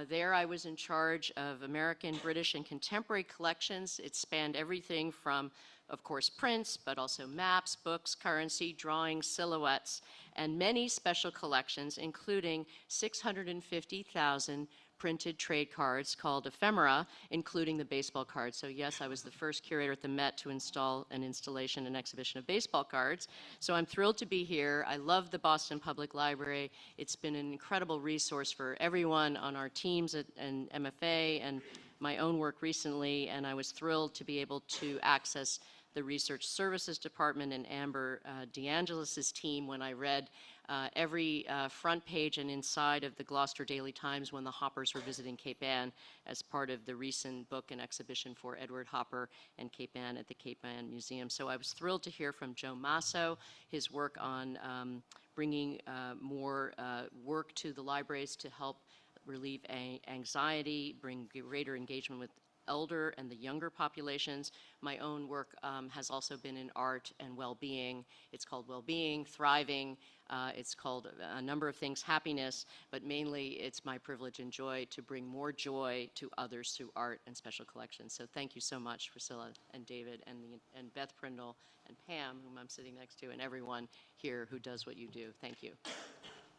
There I was in charge of American, British, and contemporary collections. It spanned everything from, of course, prints, but also maps, books, currency, drawings, silhouettes, and many special collections, including 650,000 printed trade cards called ephemera, including the baseball cards. So yes, I was the first curator at the Met to install an installation and exhibition of baseball cards. So I'm thrilled to be here. I love the Boston Public Library. It's been an incredible resource for everyone on our teams and MFA and my own work recently, and I was thrilled to be able to access the Research Services Department and Amber DeAngelis' team when I read every front page and inside of the Gloucester Daily Times when the Hoppers were visiting Cape Ann as part of the recent book and exhibition for Edward Hopper and Cape Ann at the Cape Ann Museum. So I was thrilled to hear from Joe Masso, his work on bringing more work to the libraries to help relieve anxiety, bring greater engagement with elder and the younger populations. My own work has also been in art and well-being. It's called Well-Being, Thriving. It's called a number of things, happiness, but mainly it's my privilege and joy to bring more joy to others through art and special collections. So thank you so much, Priscilla and David and Beth Prindle and Pam, whom I'm sitting next to, and everyone here who does what you do. Thank you.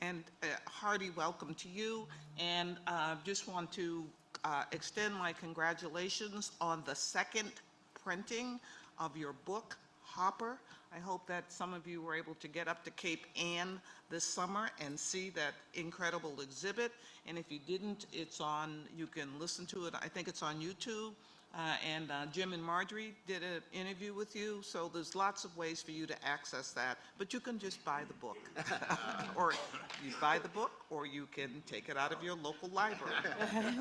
And a hearty welcome to you, and just want to extend my congratulations on the 2nd printing of your book, Hopper. I hope that some of you were able to get up to Cape Ann this summer and see that incredible exhibit. And if you didn't, it's on, you can listen to it. I think it's on YouTube. And Jim and Marjorie did an interview with you, so there's lots of ways for you to access that, but you can just buy the book. Or you buy the book, or you can take it out of your local library.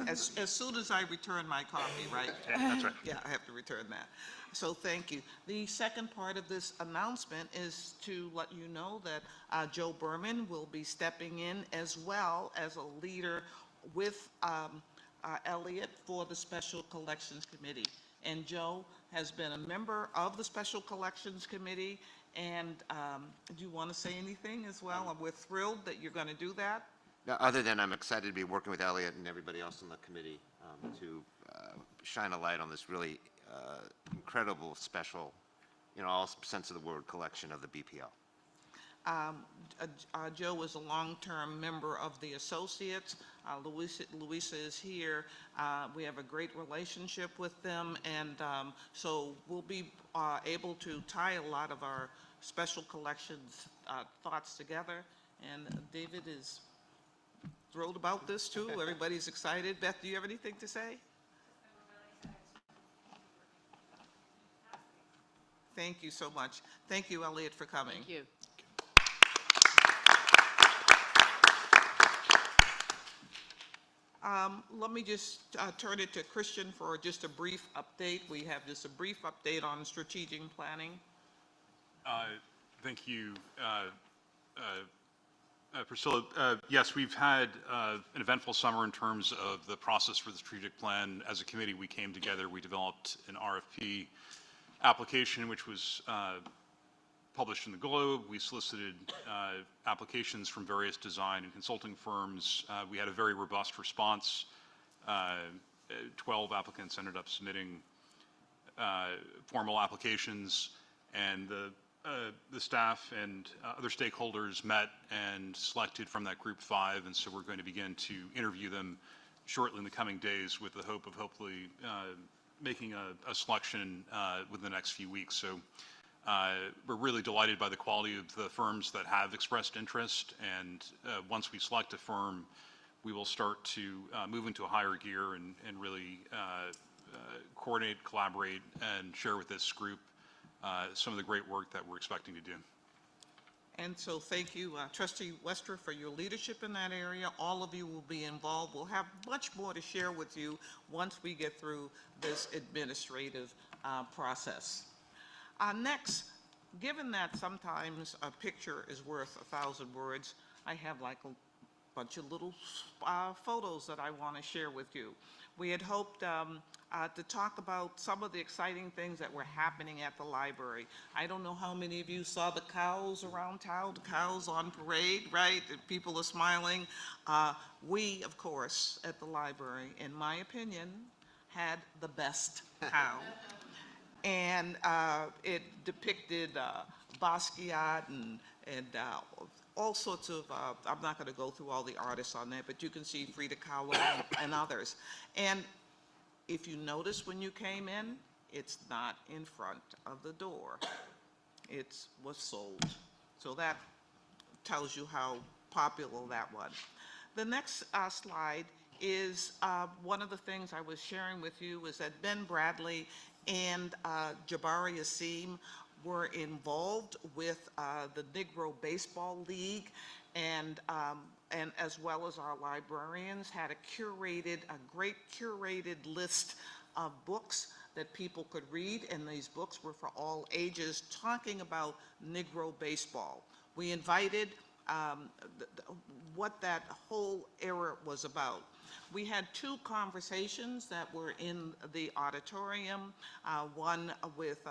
As soon as I return my copy, right? Yeah, that's right. Yeah, I have to return that. So thank you. The second part of this announcement is to let you know that Joe Berman will be stepping in as well as a leader with Elliot for the Special Collections Committee. And Joe has been a member of the Special Collections Committee. And do you want to say anything as well? We're thrilled that you're going to do that. Now, other than I'm excited to be working with Elliot and everybody else on the committee to shine a light on this really incredible, special, in all sense of the word, collection of the BPL. Joe is a long-term member of the Associates. Louisa is here. We have a great relationship with them, and so we'll be able to tie a lot of our special collections thoughts together. And David is thrilled about this too. Everybody's excited. Beth, do you have anything to say? Thank you so much. Thank you, Elliot, for coming. Thank you. Let me just turn it to Christian for just a brief update. We have just a brief update on strategic planning. Thank you, Priscilla, yes, we've had an eventful summer in terms of the process for the strategic plan. As a committee, we came together, we developed an RFP application, which was published in the Globe. We solicited applications from various design and consulting firms. We had a very robust response. 12 applicants ended up submitting formal applications, and the staff and other stakeholders met and selected from that group 5, and so we're going to begin to interview them shortly in the coming days with the hope of hopefully making a selection within the next few weeks. So we're really delighted by the quality of the firms that have expressed interest, and once we select a firm, we will start to move into a higher gear and really coordinate, collaborate, and share with this group some of the great work that we're expecting to do. And so thank you, Trustee Wester, for your leadership in that area. All of you will be involved. We'll have much more to share with you once we get through this administrative process. Next, given that sometimes a picture is worth 1,000 words, I have like a bunch of little photos that I want to share with you. We had hoped to talk about some of the exciting things that were happening at the library. I don't know how many of you saw the cows around town, the cows on parade, right? People are smiling. We, of course, at the library, in my opinion, had the best cow. And it depicted Basquiat and all sorts of, I'm not going to go through all the artists on there, but you can see Frida Kahlo and others. And if you notice when you came in, it's not in front of the door. It was sold. So that tells you how popular that was. The next slide is one of the things I was sharing with you was that Ben Bradley and Jabari Asim were involved with the Negro Baseball League, and as well as our librarians had a great curated list of books that people could read, and these books were for all ages, talking about Negro baseball. We invited what that whole era was about. We had 2 conversations that were in the auditorium, one with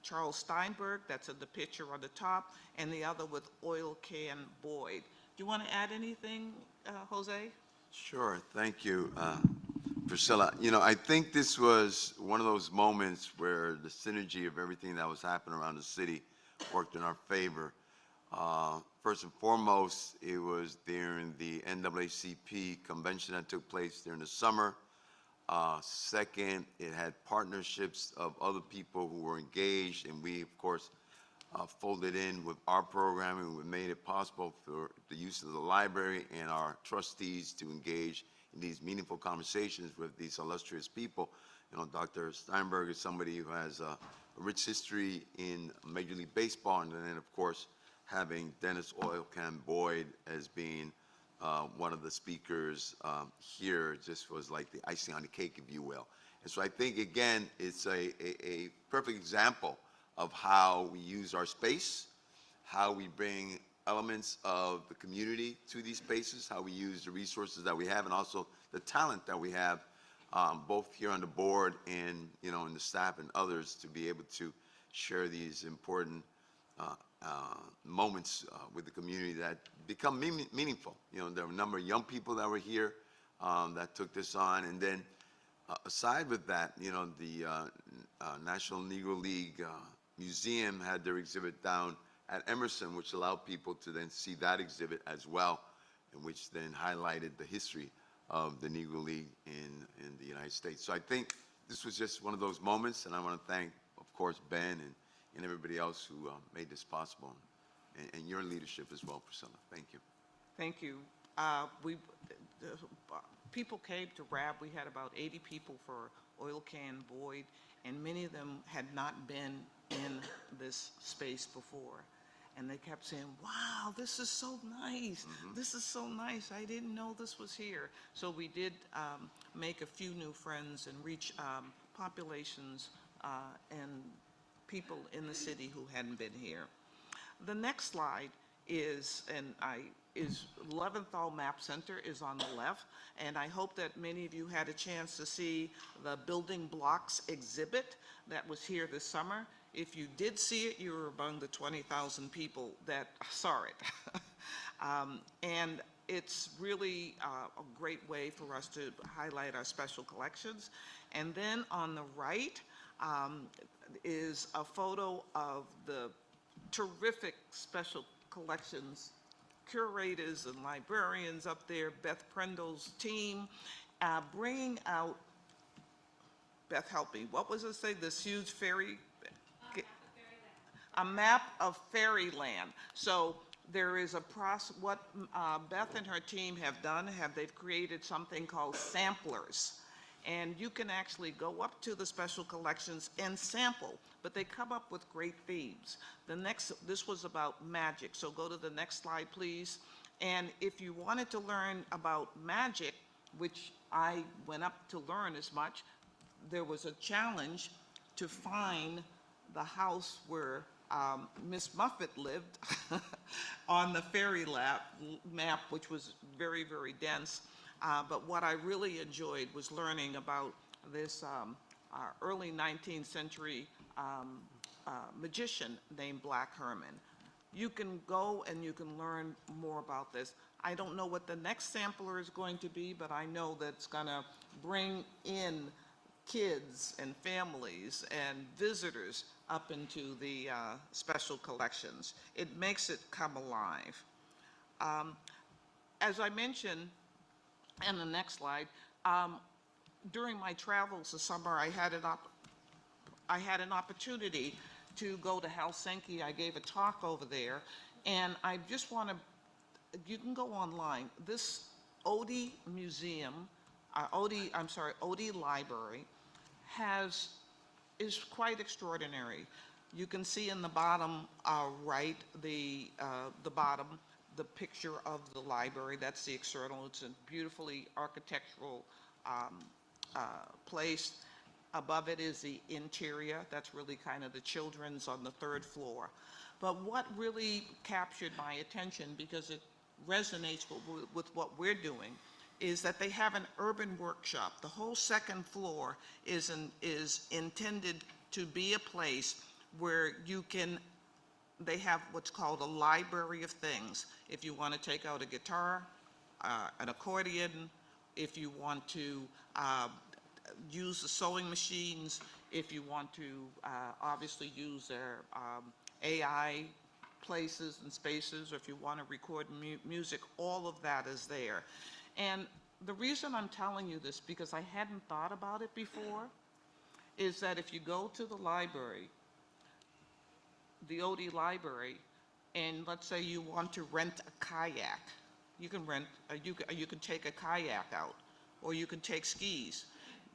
Charles Steinberg, that's in the picture on the top, and the other with Oil Can Boyd. Do you want to add anything, Jose? Sure, thank you, Priscilla. You know, I think this was one of those moments where the synergy of everything that was happening around the city worked in our favor. First and foremost, it was during the NAACP convention that took place during the summer. Second, it had partnerships of other people who were engaged, and we, of course, folded in with our programming. We made it possible for the use of the library and our trustees to engage in these meaningful conversations with these illustrious people. You know, Dr. Steinberg is somebody who has a rich history in Major League Baseball, and then, of course, having Dennis Oil Can Boyd as being one of the speakers here just was like the icing on the cake, if you will. And so I think, again, it's a perfect example of how we use our space, how we bring elements of the community to these spaces, how we use the resources that we have, and also the talent that we have, both here on the board and, you know, in the staff and others, to be able to share these important moments with the community that become meaningful. You know, there were a number of young people that were here that took this on, and then aside with that, you know, the National Negro League Museum had their exhibit down at Emerson, which allowed people to then see that exhibit as well, and which then highlighted the history of the Negro League in the United States. So I think this was just one of those moments, and I want to thank, of course, Ben and everybody else who made this possible, and your leadership as well, Priscilla. Thank you. Thank you. People came to RAB. We had about 80 people for Oil Can Boyd, and many of them had not been in this space before. And they kept saying, wow, this is so nice. This is so nice. I didn't know this was here. So we did make a few new friends and reach populations and people in the city who hadn't been here. The next slide is Leventhal Map Center is on the left, and I hope that many of you had a chance to see the building blocks exhibit that was here this summer. If you did see it, you were among the 20,000 people that saw it. And it's really a great way for us to highlight our special collections. And then on the right is a photo of the terrific special collections curators and librarians up there, Beth Prendle's team, bringing out, Beth, help me, what was it say, this huge fairy? A map of fairyland. So there is a process, what Beth and her team have done, they've created something called samplers. And you can actually go up to the special collections and sample, but they come up with great themes. This was about magic, so go to the next slide, please. And if you wanted to learn about magic, which I went up to learn as much, there was a challenge to find the house where Miss Muffet lived on the fairy map, which was very, very dense. But what I really enjoyed was learning about this early 19th century magician named Black Herman. You can go and you can learn more about this. I don't know what the next sampler is going to be, but I know that it's going to bring in kids and families and visitors up into the special collections. It makes it come alive. As I mentioned, and the next slide, during my travels this summer, I had an opportunity to go to Helsinki. I gave a talk over there, and I just want to, you can go online. This Odie Museum, Odie Library is quite extraordinary. You can see in the bottom right, the picture of the library. That's the external. It's a beautifully architectural place. Above it is the interior. That's really kind of the children's on the third floor. But what really captured my attention, because it resonates with what we're doing, is that they have an urban workshop. The whole second floor is intended to be a place where they have what's called a library of things. If you want to take out a guitar, an accordion, if you want to use the sewing machines, if you want to obviously use their AI places and spaces, or if you want to record music, all of that is there. And the reason I'm telling you this, because I hadn't thought about it before, is that if you go to the library, the Odie Library, and let's say you want to rent a kayak, you can take a kayak out, or you can take skis.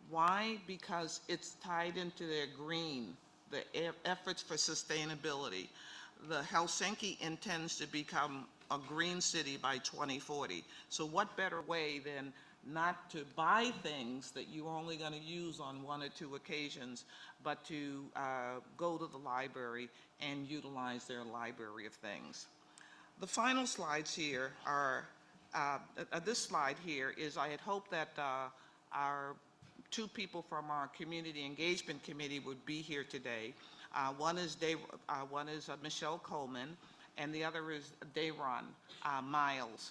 Why? Because it's tied into their green, the efforts for sustainability. The Helsinki intends to become a green city by 2040. So what better way than not to buy things that you're only going to use on one or two occasions, but to go to the library and utilize their library of things. The final slides here are, this slide here is, I had hoped that our two people from our Community Engagement Committee would be here today. One is Michelle Coleman, and the other is Dayron Miles.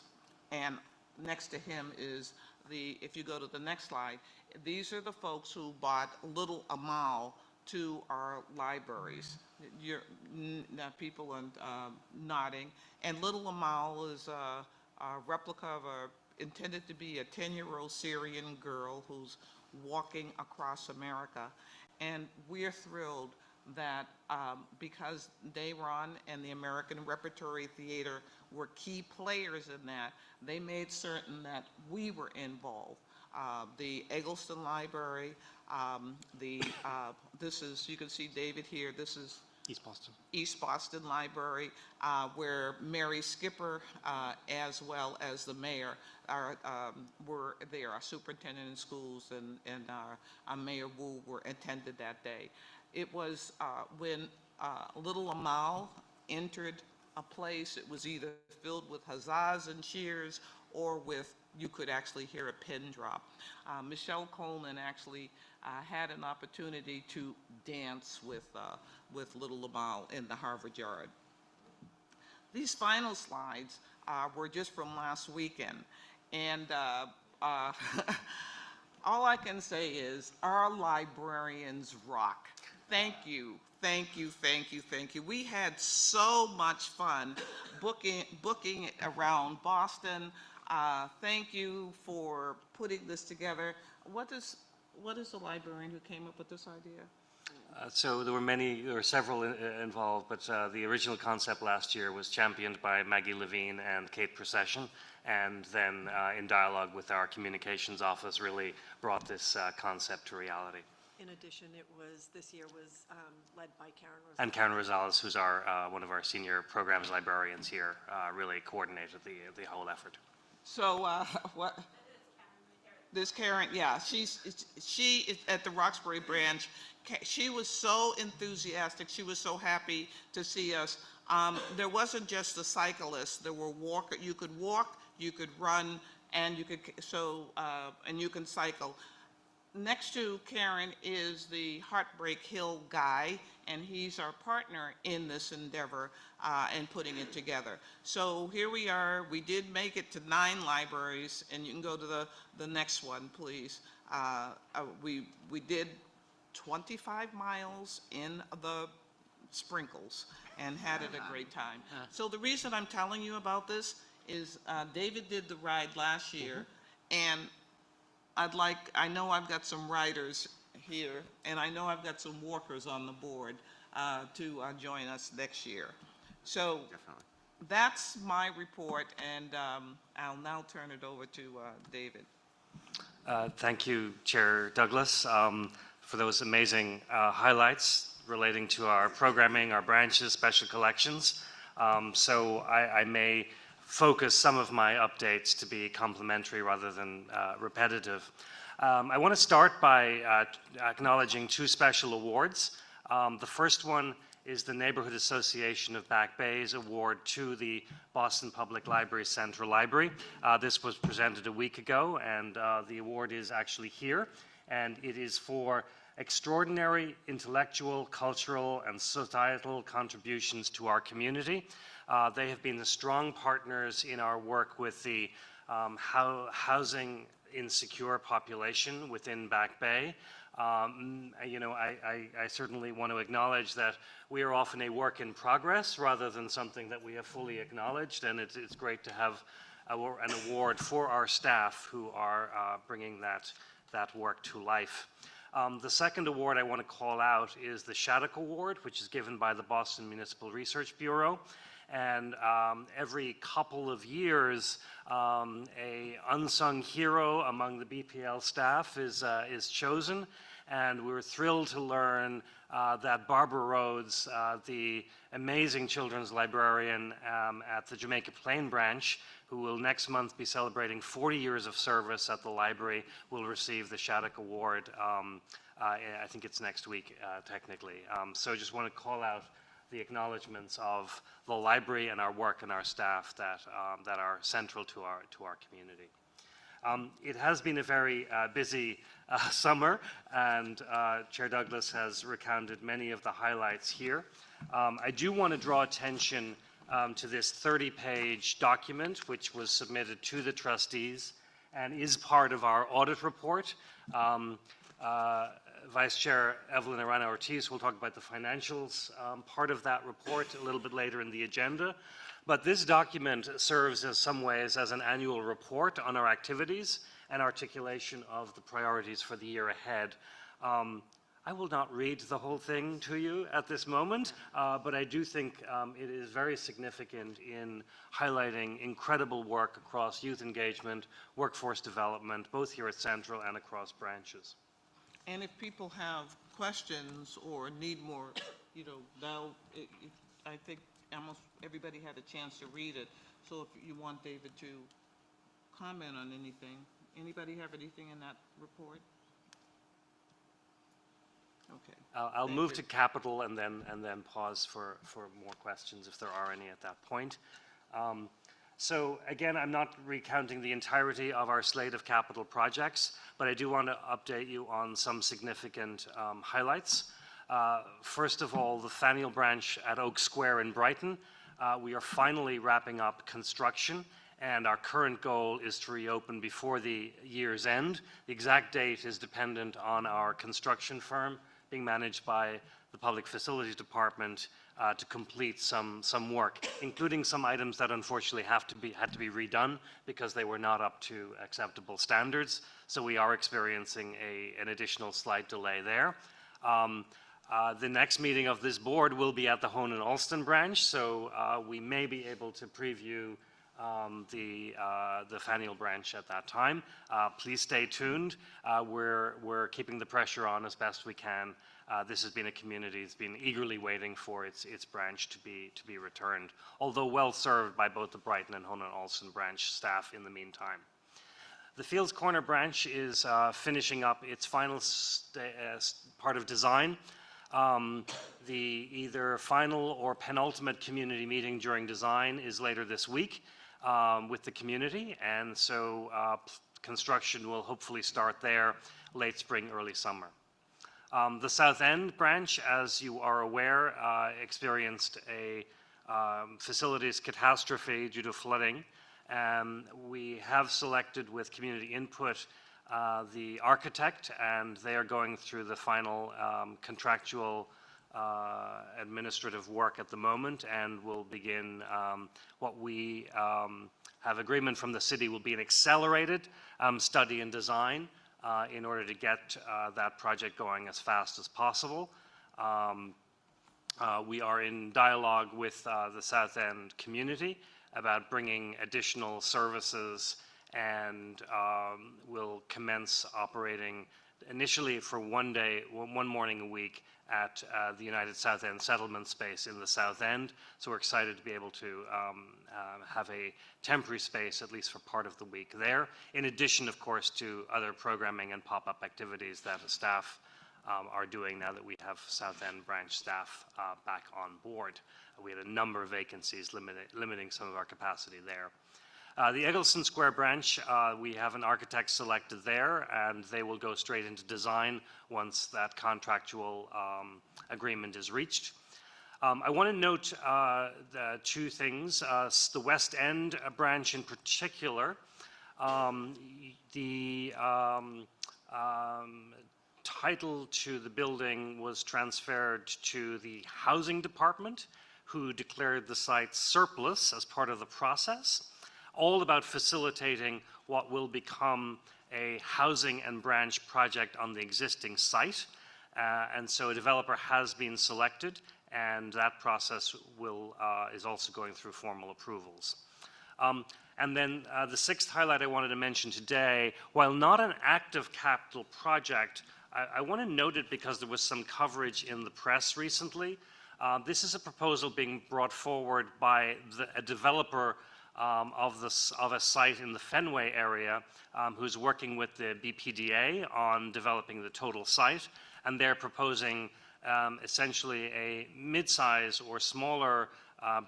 And next to him is if you go to the next slide, these are the folks who bought Little Amal to our libraries. People are nodding. And Little Amal is a replica of intended to be a 10-year-old Syrian girl who's walking across America. And we're thrilled that because Dayron and the American Repertory Theater were key players in that, they made certain that we were involved. The Eggleston Library, this is, you can see David here, this is East Boston Library, where Mary Skipper, as well as the mayor, were there. Our superintendent in schools and our Mayor Wu were attended that day. It was when Little Amal entered a place. It was either filled with huzzas and cheers or with, you could actually hear a pin drop. Michelle Coleman actually had an opportunity to dance with Little Lamal in the Harvard Yard. These final slides were just from last weekend, and all I can say is our librarians rock. Thank you, thank you, thank you, thank you. We had so much fun booking it around Boston. Thank you for putting this together. What is the librarian who came up with this idea? So there were several involved, but the original concept last year was championed by Maggie Levine and Kate Procession, and then in dialogue with our communications office really brought this concept to reality. In addition, this year was led by Karen Rosales. And Karen Rosales, who's one of our senior programs librarians here, really coordinated the whole effort. So what? This Karen, yeah, she is at the Roxbury branch. She was so enthusiastic. She was so happy to see us. There wasn't just the cyclists. There were you could walk, you could run, and you can cycle. Next to Karen is the Heartbreak Hill guy, and he's our partner in this endeavor and putting it together. So here we are. We did make it to 9 libraries, and you can go to the next one, please. We did 25 miles in the sprinkles and had it a great time. So the reason I'm telling you about this is David did the ride last year, and I know I've got some riders here, and I know I've got some walkers on the board to join us next year. So that's my report, and I'll now turn it over to David. Thank you, Chair Douglas, for those amazing highlights relating to our programming, our branches, special collections. So I may focus some of my updates to be complementary rather than repetitive. I want to start by acknowledging 2 special awards. The first one is the Neighborhood Association of Back Bay's award to the Boston Public Library Central Library. This was presented a week ago, and the award is actually here, and it is for extraordinary intellectual, cultural, and societal contributions to our community. They have been the strong partners in our work with the housing insecure population within Back Bay. I certainly want to acknowledge that we are often a work in progress rather than something that we have fully acknowledged, and it's great to have an award for our staff who are bringing that work to life. The second award I want to call out is the Shattuck Award, which is given by the Boston Municipal Research Bureau. And every couple of years, a unsung hero among the BPL staff is chosen. And we were thrilled to learn that Barbara Rhodes, the amazing children's librarian at the Jamaica Plain branch, who will next month be celebrating 40 years of service at the library, will receive the Shattuck Award. I think it's next week, technically. So I just want to call out the acknowledgements of the library and our work and our staff that are central to our community. It has been a very busy summer, and Chair Douglas has recounted many of the highlights here. I do want to draw attention to this 30-page document, which was submitted to the trustees and is part of our audit report. Vice Chair Evelyn Arana-Ortiz will talk about the financials part of that report a little bit later in the agenda. But this document serves in some ways as an annual report on our activities and articulation of the priorities for the year ahead. I will not read the whole thing to you at this moment, but I do think it is very significant in highlighting incredible work across youth engagement, workforce development, both here at Central and across branches. And if people have questions or need more, now I think almost everybody had a chance to read it. So if you want David to comment on anything, anybody have anything in that report? Okay. I'll Thank move you. to capital and then pause for more questions if there are any at that point. So again, I'm not recounting the entirety of our slate of capital projects, but I do want to update you on some significant highlights. First of all, the Faneuil branch at Oak Square in Brighton. We are finally wrapping up construction, and our current goal is to reopen before the year's end. The exact date is dependent on our construction firm being managed by the Public Facilities Department to complete some work, including some items that unfortunately had to be redone because they were not up to acceptable standards. So we are experiencing an additional slight delay there. The next meeting of this board will be at the Hone and Alston branch, so we may be able to preview the Faneuil branch at that time. Please stay tuned. We're keeping the pressure on as best we can. This has been a community that's been eagerly waiting for its branch to be returned, although well served by both the Brighton and Hone and Alston branch staff in the meantime. The Fields Corner branch is finishing up its final part of design. The either final or penultimate community meeting during design is later this week with the community, and so construction will hopefully start there late spring, early summer. The South End branch, as you are aware, experienced a facilities catastrophe due to flooding. We have selected with community input the architect, and they are going through the final contractual administrative work at the moment, and will begin what we have agreement from the city will be an accelerated study and design in order to get that project going as fast as possible. We are in dialogue with the South End community about bringing additional services, and will commence operating initially for one morning a week at the United South End Settlement Space in the South End. So we're excited to be able to have a temporary space, at least for part of the week there, in addition, of course, to other programming and pop-up activities that the staff are doing now that we have South End branch staff back on board. We had a number of vacancies limiting some of our capacity there. The Eggleston Square branch, we have an architect selected there, and they will go straight into design once that contractual agreement is reached. I want to note two things. The West End branch in particular, the title to the building was transferred to the housing department, who declared the site surplus as part of the process, all about facilitating what will become a housing and branch project on the existing site. And so a developer has been selected, and that process is also going through formal approvals. And then the sixth highlight I wanted to mention today, while not an active capital project, I want to note it because there was some coverage in the press recently. This is a proposal being brought forward by a developer of a site in the Fenway area who's working with the BPDA on developing the total site, and they're proposing essentially a mid-size or smaller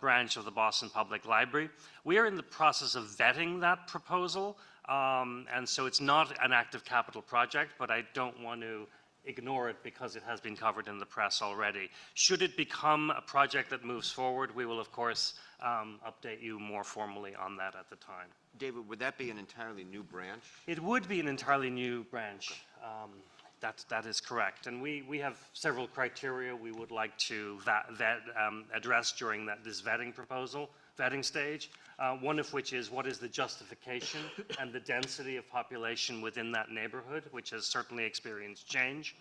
branch of the Boston Public Library. We are in the process of vetting that proposal, and so it's not an active capital project, but I don't want to ignore it because it has been covered in the press already. Should it become a project that moves forward, we will of course update you more formally on that at the time. David, would that be an entirely new branch? It would be an entirely new branch. That is correct. And we have several criteria we would like to address during this vetting stage. One of which is what is the justification and the density of population within that neighborhood, which has certainly experienced change.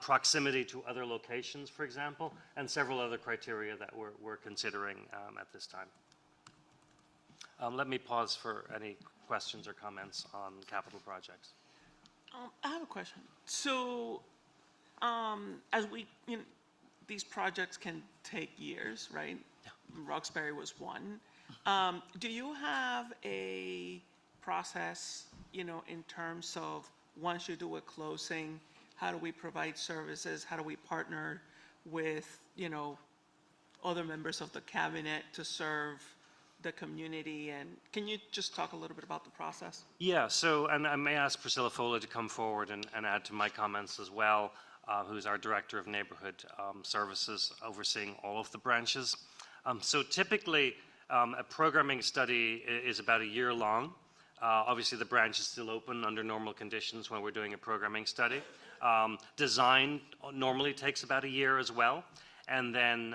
Proximity to other locations, for example, and several other criteria that we're considering at this time. Let me pause for any questions or comments on capital projects. I have a question. So, these projects can take years, right? Yeah. Roxbury was one. Do you have a process, in terms of once you do a closing, how do we provide services, how do we partner with, other members of the cabinet to serve the community, and can you just talk a little bit about the process? Yeah, so, and I may ask Priscilla Fola to come forward and add to my comments as well, who's our Director of Neighborhood Services, overseeing all of the branches. So typically, a programming study is about a year long. Obviously, the branch is still open under normal conditions when we're doing a programming study. Design normally takes about a year as well. And then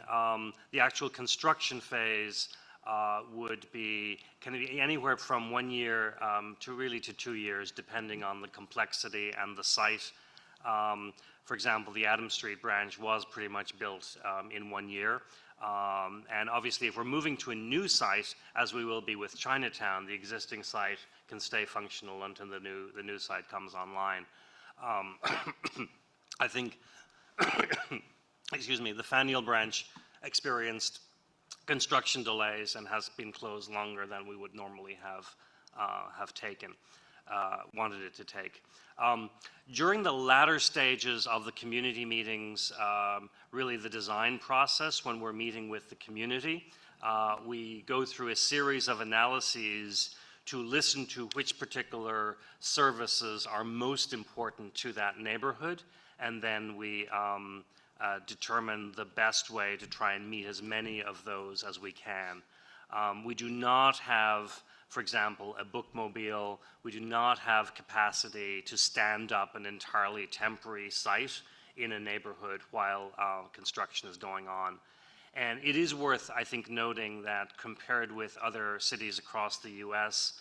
the actual construction phase can be anywhere from 1 year to 2 years, depending on the complexity and the site. For example, the Adam Street branch was pretty much built in 1 year. And obviously, if we're moving to a new site, as we will be with Chinatown, the existing site can stay functional until the new site comes online. I think, excuse me, the Faneuil branch experienced construction delays and has been closed longer than we would normally have wanted it to take. During the latter stages of the community meetings, really the design process, when we're meeting with the community, we go through a series of analyses to listen to which particular services are most important to that neighborhood, and then we determine the best way to try and meet as many of those as we can. We do not have, for example, a bookmobile. We do not have capacity to stand up an entirely temporary site in a neighborhood while construction is going on. And it is worth, I think, noting that compared with other cities across the U.S.,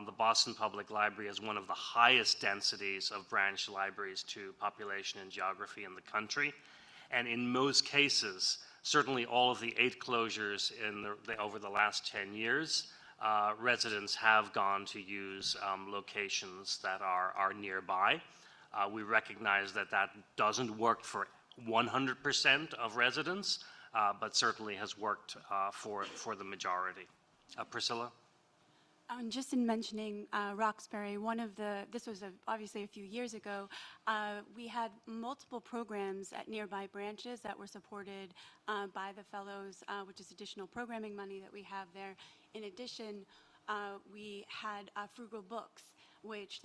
the Boston Public Library has one of the highest densities of branch libraries to population and geography in the country. And in most cases, certainly all of the 8 closures over the last 10 years, residents have gone to use locations that are nearby. We recognize that that doesn't work for 100% of residents, but certainly has worked for the majority. Priscilla? Just in mentioning Roxbury, this was obviously a few years ago, we had multiple programs at nearby branches that were supported by the fellows, which is additional programming money that we have there. In addition, we had Frugal Books, which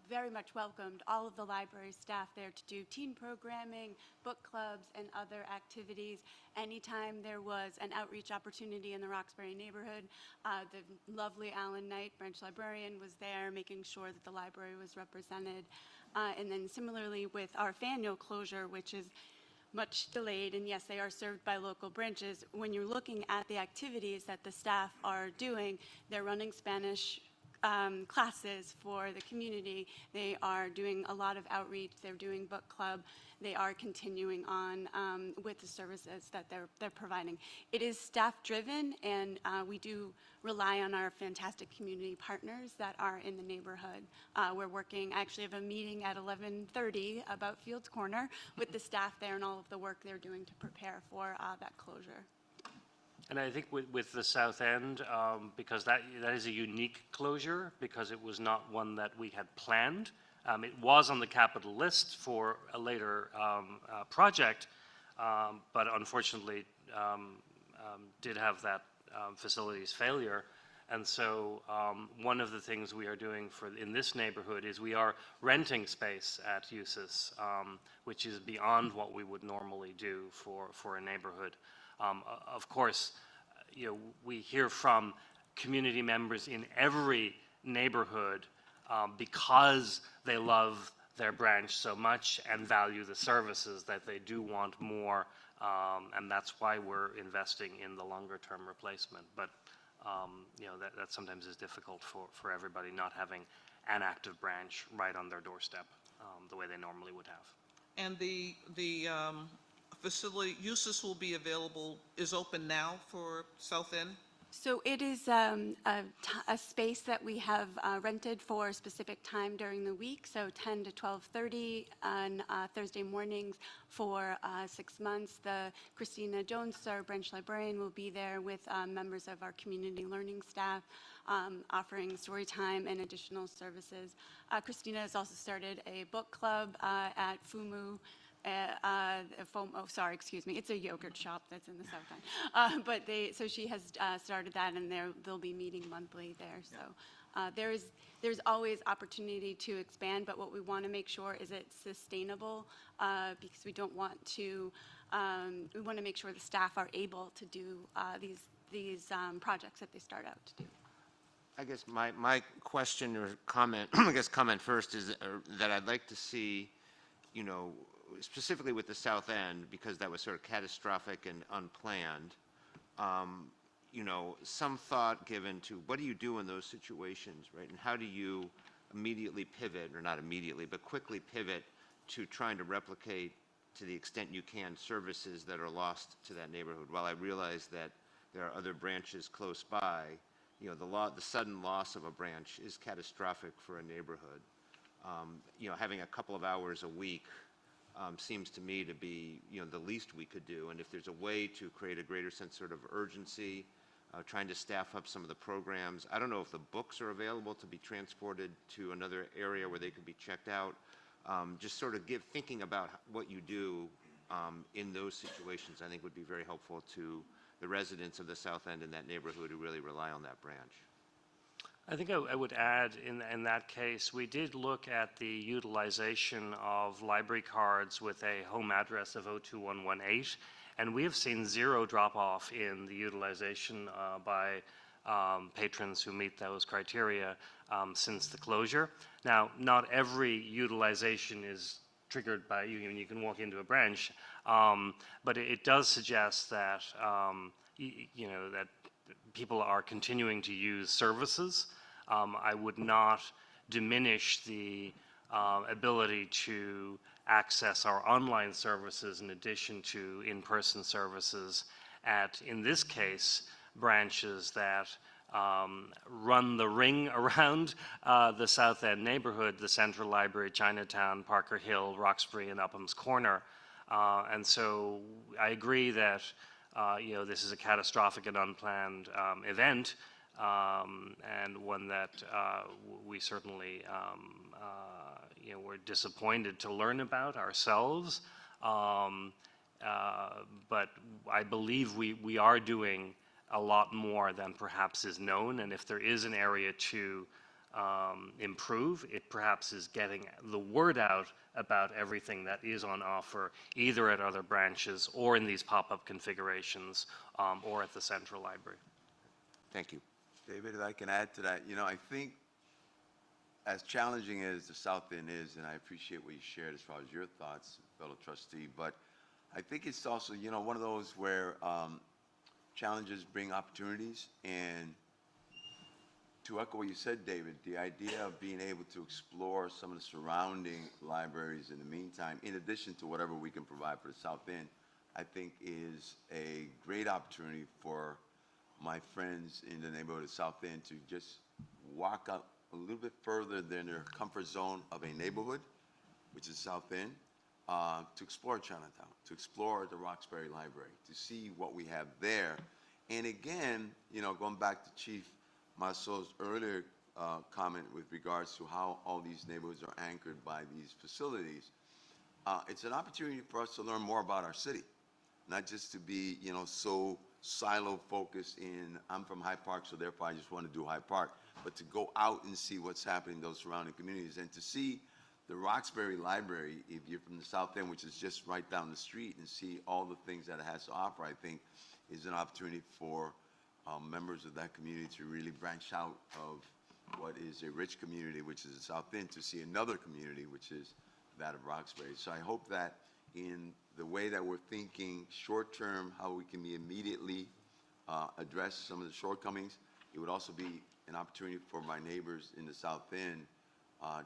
very much welcomed all of the library staff there to do teen programming, book clubs, and other activities. Anytime there was an outreach opportunity in the Roxbury neighborhood, the lovely Alan Knight, branch librarian, was there making sure that the library was represented. And then similarly with our Faneuil closure, which is much delayed, and yes, they are served by local branches. When you're looking at the activities that the staff are doing, they're running Spanish classes for the community. They are doing a lot of outreach. They're doing book club. They are continuing on with the services that they're providing. It is staff-driven, and we do rely on our fantastic community partners that are in the neighborhood. We're working, actually have a meeting at 11:30 about Fields Corner with the staff there and all of the work they're doing to prepare for that closure. And I think with the South End, because that is a unique closure, because it was not one that we had planned. It was on the capital list for a later project, but unfortunately did have that facility's failure. And so one of the things we are doing in this neighborhood is we are renting space at USIS, which is beyond what we would normally do for a neighborhood. Of course, we hear from community members in every neighborhood because they love their branch so much and value the services that they do want more, and that's why we're investing in the longer-term replacement. But that sometimes is difficult for everybody not having an active branch right on their doorstep the way they normally would have. And the facility, USIS will be available, is open now for South End? So it is a space that we have rented for a specific time during the week, so 10 to 12:30 on Thursday mornings for 6 months. Christina Jones, our branch librarian, will be there with members of our community learning staff, offering story time and additional services. Christina has also started a book club at FUMU. Sorry, excuse me, it's a yogurt shop that's in the South End. So she has started that, and they'll be meeting monthly there. So there's always opportunity to expand, but what we want to make sure is it's sustainable, because we don't want to, we want to make sure the staff are able to do these projects that they start out to do. I guess my question or comment, I guess comment first is that I'd like to see, you know, specifically with the South End, because that was sort of catastrophic and unplanned, you know, some thought given to what do you do in those situations, right? And how do you immediately pivot, or not immediately, but quickly pivot to trying to replicate, to the extent you can, services that are lost to that neighborhood? While I realize that there are other branches close by, you know, the sudden loss of a branch is catastrophic for a neighborhood. You know, having a couple of hours a week seems to me to be, you know, the least we could do. And if there's a way to create a greater sense sort of urgency, trying to staff up some of the programs. I don't know if the books are available to be transported to another area where they could be checked out. Just sort of thinking about what you do in those situations, I think would be very helpful to the residents of the South End in that neighborhood who really rely on that branch. I think I would add in that case, we did look at the utilization of library cards with a home address of 02118, and we have seen zero drop-off in the utilization by patrons who meet those criteria since the closure. Now, not every utilization is triggered by you. You can walk into a branch, but it does suggest that you know, that people are continuing to use services. I would not diminish the ability to access our online services in addition to in-person services at, in this case, branches that run the ring around the South End neighborhood, the Central Library, Chinatown, Parker Hill, Roxbury, and Upham's Corner. And so I agree that you know, this is a catastrophic and unplanned event, and one that we certainly you know, we're disappointed to learn about ourselves. But I believe we are doing a lot more than perhaps is known, and if there is an area to improve, it perhaps is getting the word out about everything that is on offer, either at other branches or in these pop-up configurations, or at the Central Library. Thank you. David, if I can add to that, you know, I think as challenging as the South End is, and I appreciate what you shared as far as your thoughts, fellow trustee, but I think it's also, you know, one of those where challenges bring opportunities. And to echo what you said, David, the idea of being able to explore some of the surrounding libraries in the meantime, in addition to whatever we can provide for the South End, I think is a great opportunity for my friends in the neighborhood of South End to just walk up a little bit further than their comfort zone of a neighborhood, which is South End, to explore Chinatown, to explore the Roxbury Library, to see what we have there. And again, you know, going back to Chief Marceau's earlier comment with regards to how all these neighborhoods are anchored by these facilities, it's an opportunity for us to learn more about our city, not just to be, you know, so silo focused in, I'm from Hyde Park, so therefore I just want to do Hyde Park, but to go out and see what's happening in those surrounding communities, and to see the Roxbury Library, if you're from the South End, which is just right down the street, and see all the things that it has to offer, I think is an opportunity for members of that community to really branch out of what is a rich community, which is the South End, to see another community, which is that of Roxbury. So I hope that in the way that we're thinking short-term, how we can be immediately address some of the shortcomings, it would also be an opportunity for my neighbors in the South End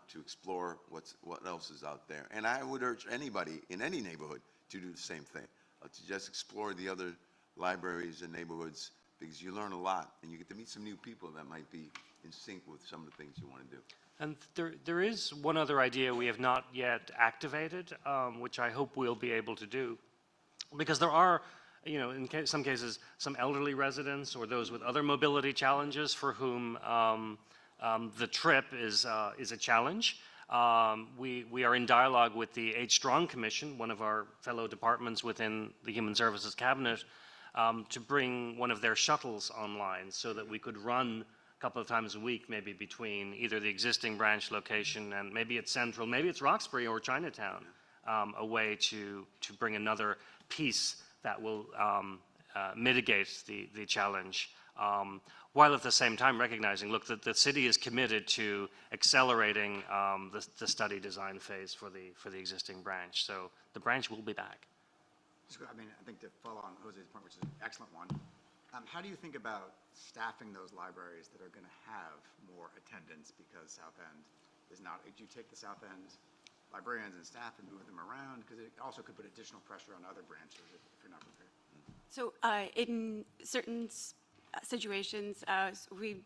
to explore what else is out there. And I would urge anybody in any neighborhood to do the same thing, to just explore the other libraries and neighborhoods because you learn a lot and you get to meet some new people that might be in sync with some of the things you want to do. And there is one other idea we have not yet activated, which I hope we'll be able to do. Because there are, in some cases, some elderly residents or those with other mobility challenges for whom the trip is a challenge. We are in dialogue with the H Strong Commission, one of our fellow departments within the Human Services Cabinet, to bring one of their shuttles online so that we could run a couple of times a week, maybe between either the existing branch location and maybe it's Central, maybe it's Roxbury or Chinatown, a way to bring another piece that will mitigate the challenge, while at the same time recognizing, look, that the city is committed to accelerating the study design phase for the existing branch. So the branch will be back. I mean, I think to follow on Jose's point, which is an excellent one, how do you think about staffing those libraries that are going to have more attendance because South End is not, do you take the South End librarians and staff and move them around? Because it also could put additional pressure on other branches if you're not prepared. So in certain situations, we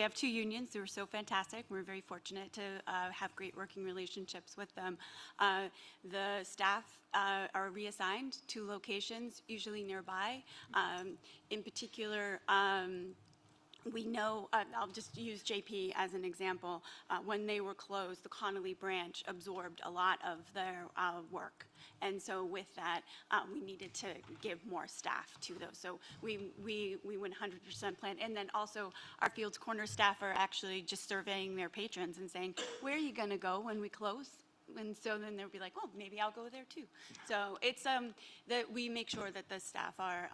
have two unions who are so fantastic. We're very fortunate to have great working relationships with them. The staff are reassigned to locations, usually nearby. In particular, we know, I'll just use JP as an example. When they were closed, the Connolly branch absorbed a lot of their work. And so with that, we needed to give more staff to those. So we 100% plan. And then also our Fields Corner staff are actually just surveying their patrons and saying, where are you going to go when we close? And so then they'll be like, well, maybe I'll go there too. So it's that we make sure that the staff are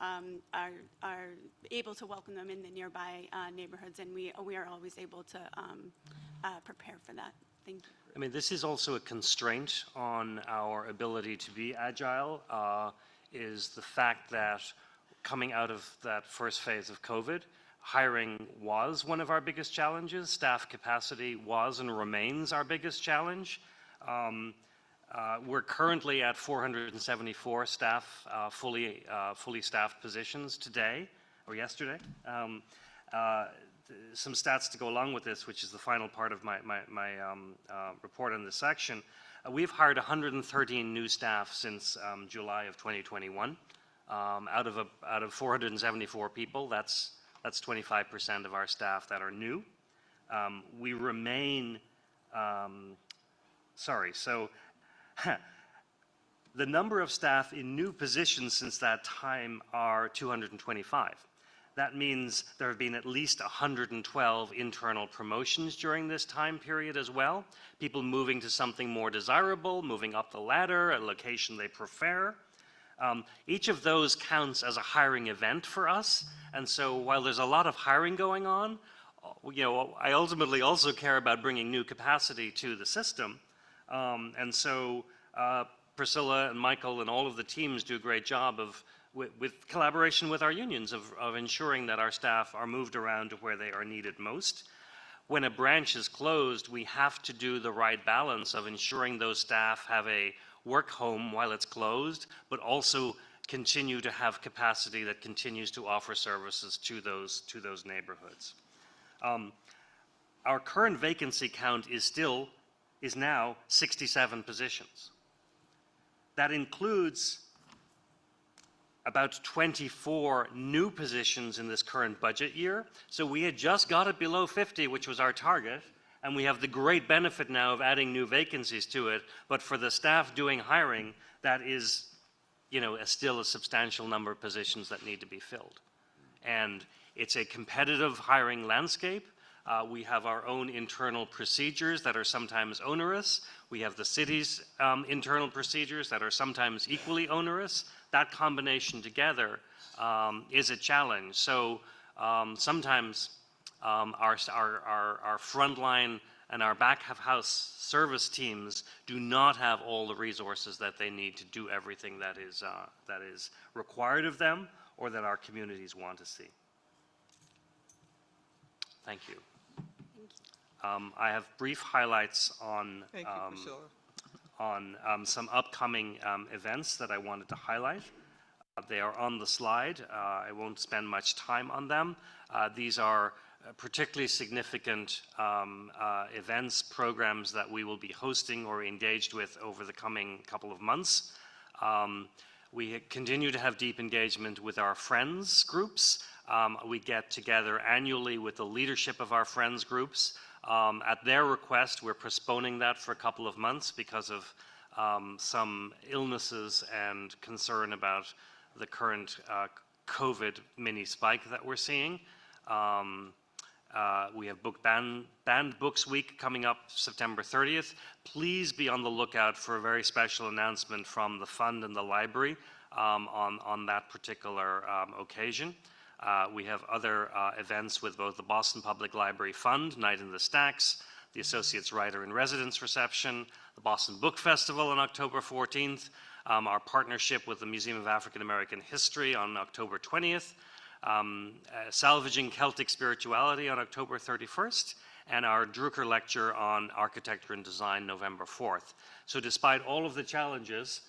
able to welcome them in the nearby neighborhoods, and we are always able to prepare for that. Thank you. I mean, this is also a constraint on our ability to be agile, is the fact that coming out of that first phase of COVID, hiring was one of our biggest challenges. Staff capacity was and remains our biggest challenge. We're currently at 474 staff, fully staffed positions today, or yesterday. Some stats to go along with this, which is the final part of my report on this section. We've hired 113 new staff since July of 2021. Out of 474 people, that's 25% of our staff that are new. We remain, so the number of staff in new positions since that time are 225. That means there have been at least 112 internal promotions during this time period as well. People moving to something more desirable, moving up the ladder, a location they prefer. Each of those counts as a hiring event for us. And so while there's a lot of hiring going on, I ultimately also care about bringing new capacity to the system. And so Priscilla and Michael and all of the teams do a great job of, with collaboration with our unions, of ensuring that our staff are moved around to where they are needed most. When a branch is closed, we have to do the right balance of ensuring those staff have a work home while it's closed, but also continue to have capacity that continues to offer services to those neighborhoods. Our current vacancy count is now 67 positions. That includes about 24 new positions in this current budget year. So we had just got it below 50, which was our target, and we have the great benefit now of adding new vacancies to it. But for the staff doing hiring, that is, still a substantial number of positions that need to be filled. And it's a competitive hiring landscape. We have our own internal procedures that are sometimes onerous. We have the city's internal procedures that are sometimes equally onerous. That combination together is a challenge. So sometimes our frontline and our back of house service teams do not have all the resources that they need to do everything that is required of them or that our communities want to see. Thank you. I have brief highlights on Thank you, Priscilla. some upcoming events that I wanted to highlight. They are on the slide. I won't spend much time on them. These are particularly significant events, programs that we will be hosting or engaged with over the coming couple of months. We continue to have deep engagement with our friends groups. We get together annually with the leadership of our friends groups. At their request, we're postponing that for a couple of months because of some illnesses and concern about the current COVID mini spike that we're seeing. We have booked Banned Books Week coming up September 30th. Please be on the lookout for a very special announcement from the fund and the library on that particular occasion. We have other events with both the Boston Public Library Fund, Night in the Stacks, the Associates Writer in Residence Reception, the Boston Book Festival on October 14th, our partnership with the Museum of African American History on October 20th, Salvaging Celtic Spirituality on October 31st, and our Drucker Lecture on Architecture and Design November 4th. So despite all of the challenges,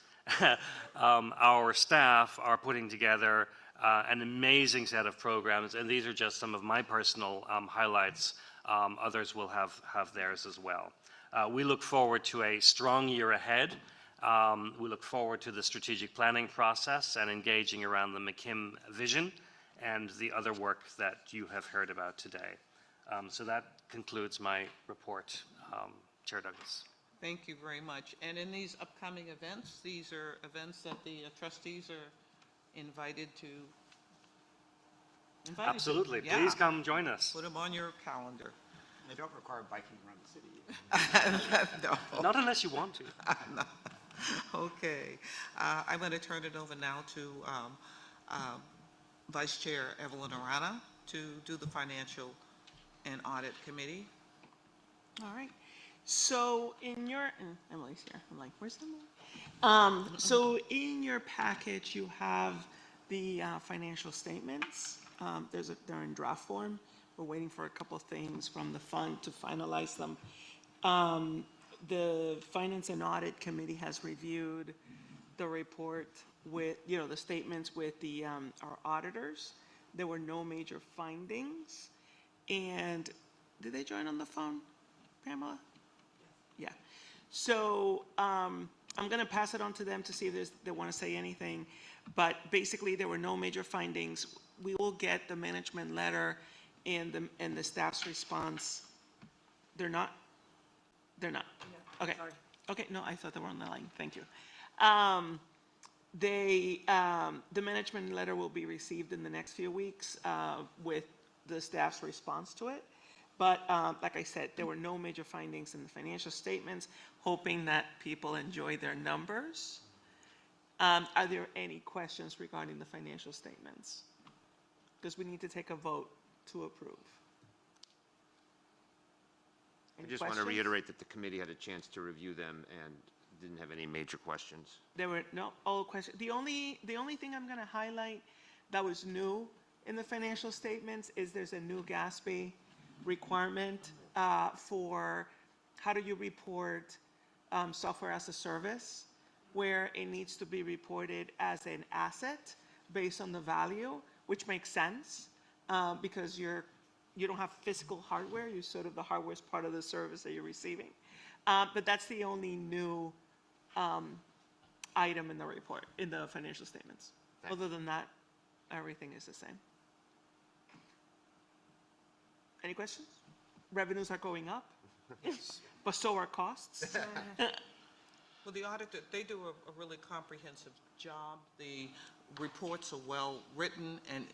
our staff are putting together an amazing set of programs, and these are just some of my personal highlights. Others will have theirs as well. We look forward to a strong year ahead. We look forward to the strategic planning process and engaging around the McKim vision and the other work that you have heard about today. So that concludes my report, Chair Douglas. Thank you very much. And in these upcoming events, these are events that the trustees are invited to. Absolutely. Yeah. Please come join us. Put them on your calendar. They don't require biking around the city. No. Not unless you want to. No. Okay. I'm going to turn it over now to Vice Chair Evelyn Arana to do the Financial and Audit Committee. All right. So in your, Emily's here. I'm like, where's Emily? So in your package, you have the financial statements. They're in draft form. We're waiting for a couple of things from the fund to finalize them. The Finance and Audit Committee has reviewed the report with, the statements with our auditors. There were no major findings. And did they join on the phone, Pamela? Yeah. So I'm going to pass it on to them to see if they want to say anything. But basically, there were no major findings. We will get the management letter and the staff's response. They're not? They're not? Yeah, Okay. sorry. Okay, no, I thought they were on the line. Thank you. The management letter will be received in the next few weeks with the staff's response to it. But like I said, there were no major findings in the financial statements, hoping that people enjoy their numbers. Are there any questions regarding the financial statements? Because we need to take a vote to approve. I just want to reiterate that the committee had a chance to review them and didn't have any major questions. There were no all questions. The only thing I'm going to highlight that was new in the financial statements is there's a new GASB requirement for how do you report software as a service, where it needs to be reported as an asset based on the value, which makes sense because you don't have physical hardware. You sort of, the hardware is part of the service that you're receiving. But that's the only new item in the report, in the financial statements. Other than that, everything is the same. Any questions? Revenues are going up, but so are costs. Well, the auditor, they do a really comprehensive job. The reports are well written and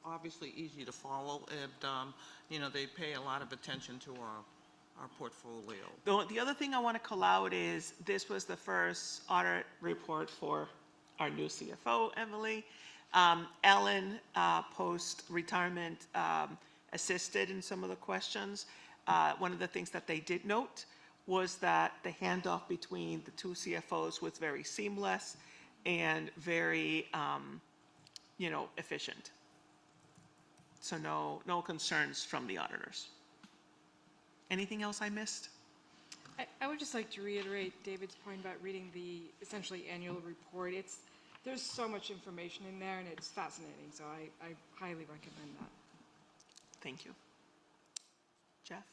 obviously easy to follow, and they pay a lot of attention to our portfolio. The other thing I want to call out is this was the first audit report for our new CFO, Emily. Ellen, post-retirement, assisted in some of the questions. One of the things that they did note was that the handoff between the two CFOs was very seamless and very, efficient. So no concerns from the auditors. Anything else I missed? I would just like to reiterate David's point about reading the essentially annual report. there's so much information in there, and it's fascinating, so I highly recommend that. Thank you. Jeff,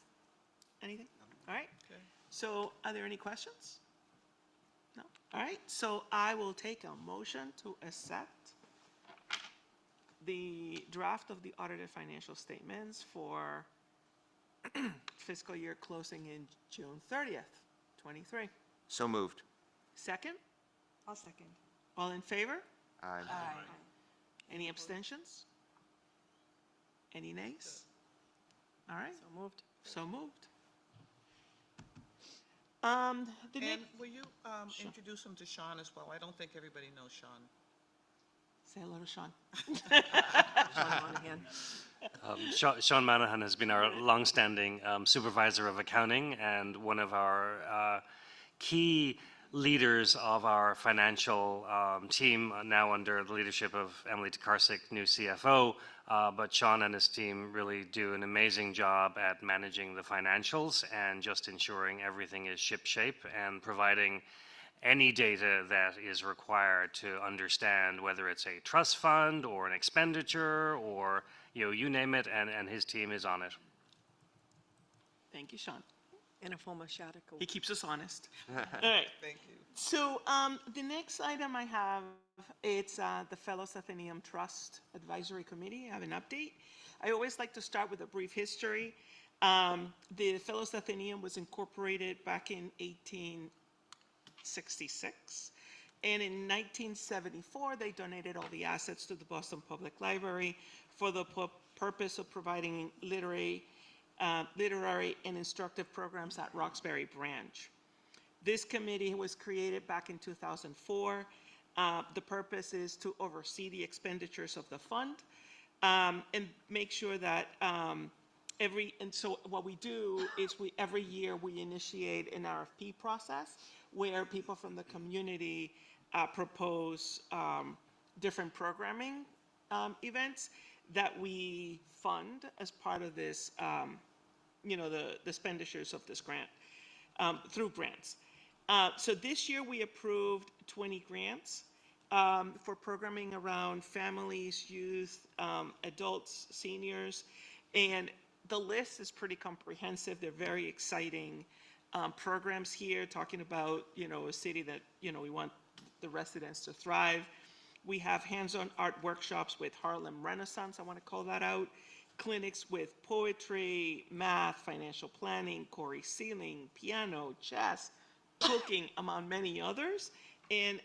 anything? All right. So are there any questions? No? All right, so I will take a motion to accept the draft of the audited financial statements for fiscal year closing in June 30th, 23. So moved. Second? I'll second. All in favor? Aye. Any abstentions? Any nays? All right, So moved. so moved. The And next, will you introduce him to Sean as well? I don't think everybody knows Sean. say hello to Sean. Sean Monahan. Sean Monahan has been our longstanding supervisor of accounting and one of our key leaders of our financial team, now under the leadership of Emily Tokarczyk, new CFO. But Sean and his team really do an amazing job at managing the financials and just ensuring everything is shipshape and providing any data that is required to understand whether it's a trust fund or an expenditure or, you name it, and his team is on it. Thank you, Sean. And a former Shadico. He keeps us honest. All right. Thank you. So the next item I have, it's the Fellows Athenaeum Trust Advisory Committee. I have an update. I always like to start with a brief history. The Fellows Athenaeum was incorporated back in 1866. And in 1974, they donated all the assets to the Boston Public Library for the purpose of providing literary and instructive programs at Roxbury Branch. This committee was created back in 2004. The purpose is to oversee the expenditures of the fund and make sure that so what we do is every year we initiate an RFP process where people from the community propose different programming events that we fund as part of this, the expenditures of this grant through grants. So this year we approved 20 grants for programming around families, youth, adults, seniors, and the list is pretty comprehensive. They're very exciting programs here, talking about, a city that, we want the residents to thrive. We have hands-on art workshops with Harlem Renaissance, I want to call that out, clinics with poetry, math, financial planning, Corey Sealing, piano, chess, cooking, among many others, and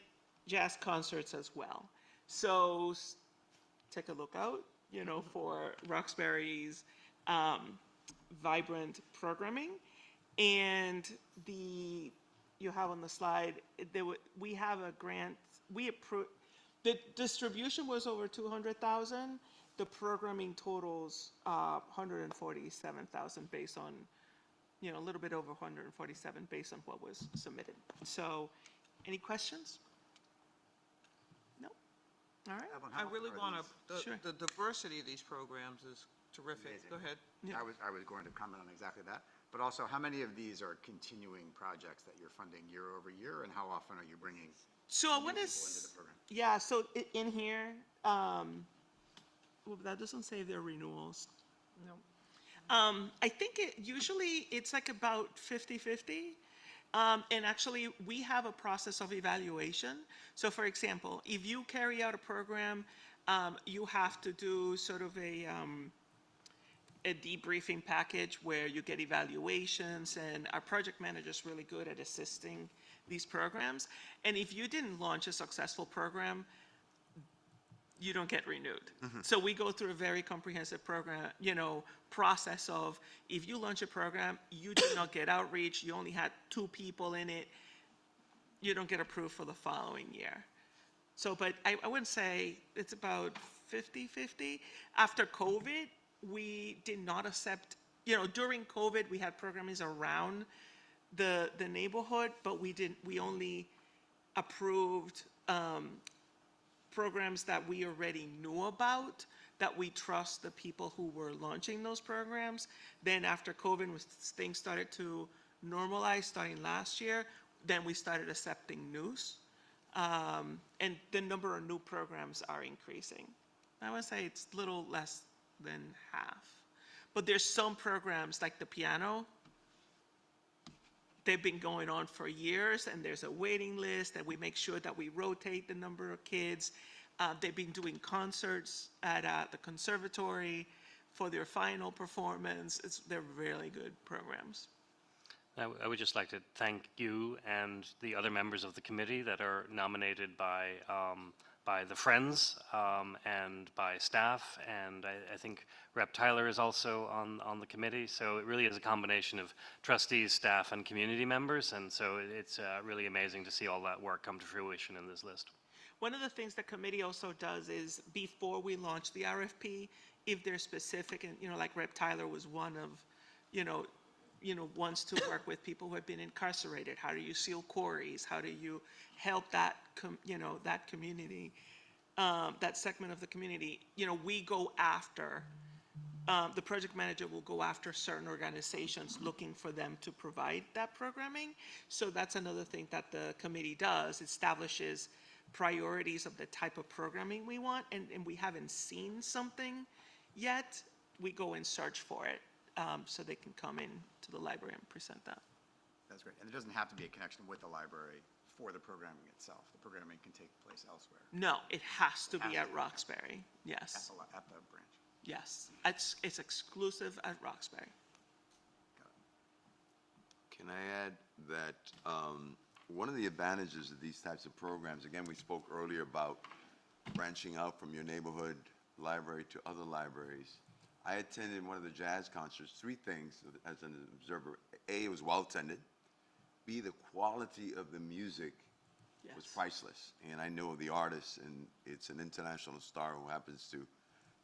jazz concerts as well. So take a look out, for Roxbury's vibrant programming. And you have on the slide, we have a grant, we approved, the distribution was over 200,000. The programming totals 147,000 based on, a little bit over 147 based on what was submitted. So, any questions? No? All right. Evelyn, I how really are want these- to, the diversity of these programs is terrific. Amazing. Go ahead. Yeah. I was going to comment on exactly that, but also how many of these are continuing projects that you're funding year over year, and how often are you bringing So I new want people to, into the program? yeah, so in here, well, that doesn't say they're renewals. No. I think usually it's like about 50-50. And actually, we have a process of evaluation. So for example, if you carry out a program, you have to do sort of a debriefing package where you get evaluations, and our project manager is really good at assisting these programs. And if you didn't launch a successful program, you don't get renewed. So we go through a very comprehensive program, process of, if you launch a program, you did not get outreach, you only had 2 people in it, you don't get approved for the following year. So, but I wouldn't say it's about 50-50. After COVID, we did not accept, during COVID, we had programs around the neighborhood, but we only approved programs that we already knew about, that we trust the people who were launching those programs. Then after COVID, when things started to normalize starting last year, then we started accepting news And the number of new programs are increasing. I would say it's a little less than half. But there's some programs like the piano, they've been going on for years, and there's a waiting list, and we make sure that we rotate the number of kids. They've been doing concerts at the conservatory for their final performance. They're really good programs. I would just like to thank you and the other members of the committee that are nominated by the Friends and by staff, and I think Rep. Tyler is also on the committee, so it really is a combination of trustees, staff, and community members, and so it's really amazing to see all that work come to fruition in this list. One of the things the committee also does is before we launch the RFP, if they're specific, and, like Rep. Tyler was one of, wants to work with people who have been incarcerated. How do you seal quarries? How do you help that, that community, that segment of the community? We go after, the project manager will go after certain organizations looking for them to provide that programming. So that's another thing that the committee does, establishes priorities of the type of programming we want, and we haven't seen something yet, we go and search for it. So they can come in to the library and present that. That's great. And it doesn't have to be a connection with the library for the programming itself. The programming can take place elsewhere. No, it has to be at Roxbury. Yes. At the branch. Yes. It's exclusive at Roxbury. Can I add that one of the advantages of these types of programs, again, we spoke earlier about branching out from your neighborhood library to other libraries. I attended one of the jazz concerts. 3 things as an observer. A, it was well attended. B, the quality of the music was priceless. And I know the artist, and it's an international star who happens to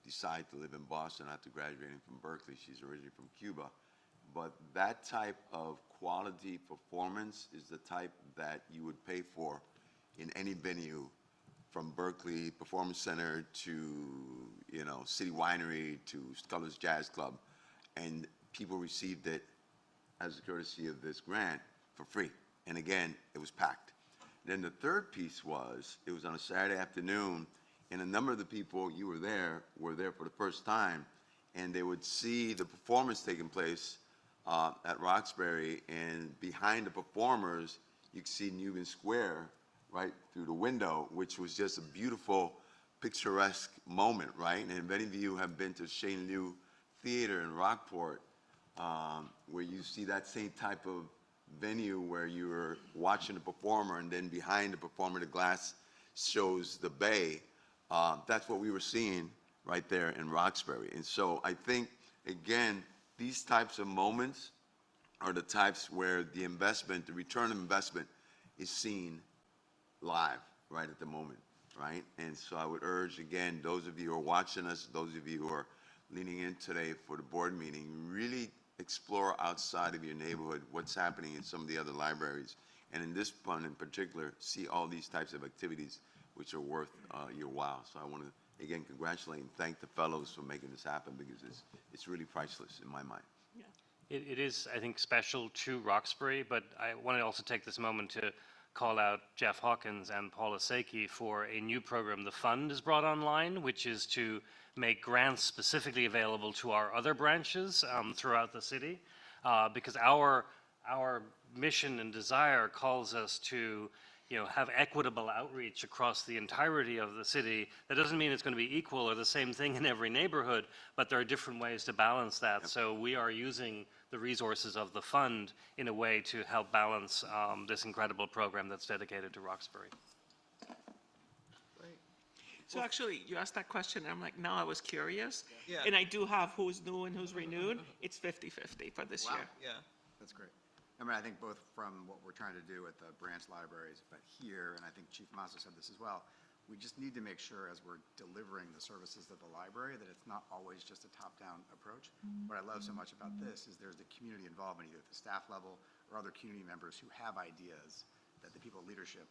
decide to live in Boston after graduating from Berkeley. She's originally from Cuba. But that type of quality performance is the type that you would pay for in any venue, from Berkeley Performance Center to, City Winery to Scholars Jazz Club. And people received it as a courtesy of this grant for free. And again, it was packed. Then the third piece was, it was on a Saturday afternoon, and a number of the people you were there for the first time, and they would see the performance taking place at Roxbury, and behind the performers, you could see Newman Square right through the window, which was just a beautiful, picturesque moment, right? And if any of you have been to Shane Liu Theater in Rockport, where you see that same type of venue where you're watching the performer, and then behind the performer, the glass shows the bay, that's what we were seeing right there in Roxbury. And so I think, again, these types of moments are the types where the investment, the return of investment is seen live right at the moment, right? And so I would urge, again, those of you who are watching us, those of you who are leaning in today for the board meeting, really explore outside of your neighborhood what's happening in some of the other libraries. And in this one in particular, see all these types of activities which are worth your while. So I want to, again, congratulate and thank the fellows for making this happen, because it's really priceless in my mind. It is, I think, special to Roxbury, but I want to also take this moment to call out Jeff Hawkins and Paula Seki for a new program the fund has brought online, which is to make grants specifically available to our other branches throughout the city, because our mission and desire calls us to have equitable outreach across the entirety of the city. That doesn't mean it's going to be equal or the same thing in every neighborhood, but there are different ways to balance that. Yep. So we are using the resources of the fund in a way to help balance this incredible program that's dedicated to Roxbury. So actually, you asked that question, and I'm like, now I was curious. Yeah. And I do have who's new and who's renewed. It's 50-50 for this year. Yeah. That's great. I mean, I think both from what we're trying to do at the branch libraries, but here, and I think Chief Mazza said this as well, we just need to make sure as we're delivering the services to the library that it's not always just a top-down approach. What I love so much about this is there's the community involvement, either at the staff level or other community members who have ideas that the people in leadership,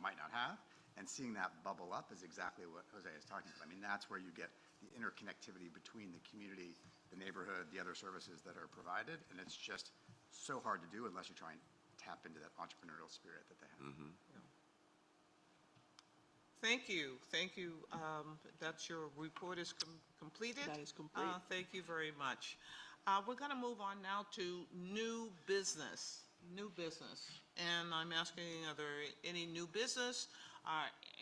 might not have. And seeing that bubble up is exactly what Jose is talking about. I mean, that's where you get the interconnectivity between the community, the neighborhood, the other services that are provided, and it's just so hard to do unless you try and tap into that entrepreneurial spirit that they have. Thank you, thank you. That's your report is completed. That is complete. Thank you very much. We're going to move on now to new business. New business. And I'm asking, are there any new business?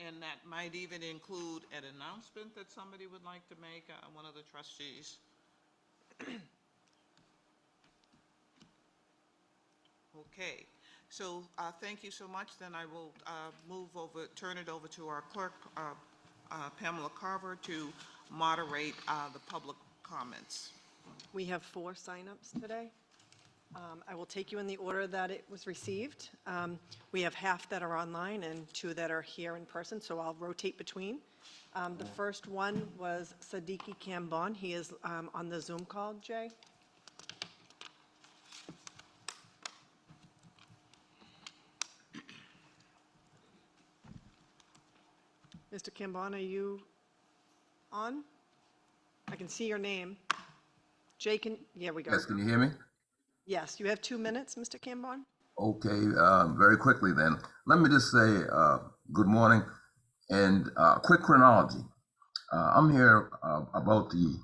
And that might even include an announcement that somebody would like to make, one of the trustees. Okay, so thank you so much. Then I will turn it over to our clerk, Pamela Carver, to moderate the public comments. We have 4 signups today. I will take you in the order that it was received. We have half that are online and 2 that are here in person, so I'll rotate between. The first one was Siddiqui Kambon. He is on the Zoom call, Jay. Mr. Kambon, are you on? I can see your name. Jay, here we go. Yes, can you hear me? Yes, you have 2 minutes, Mr. Kambon. Okay, very quickly then. Let me just say good morning and quick chronology. I'm here about the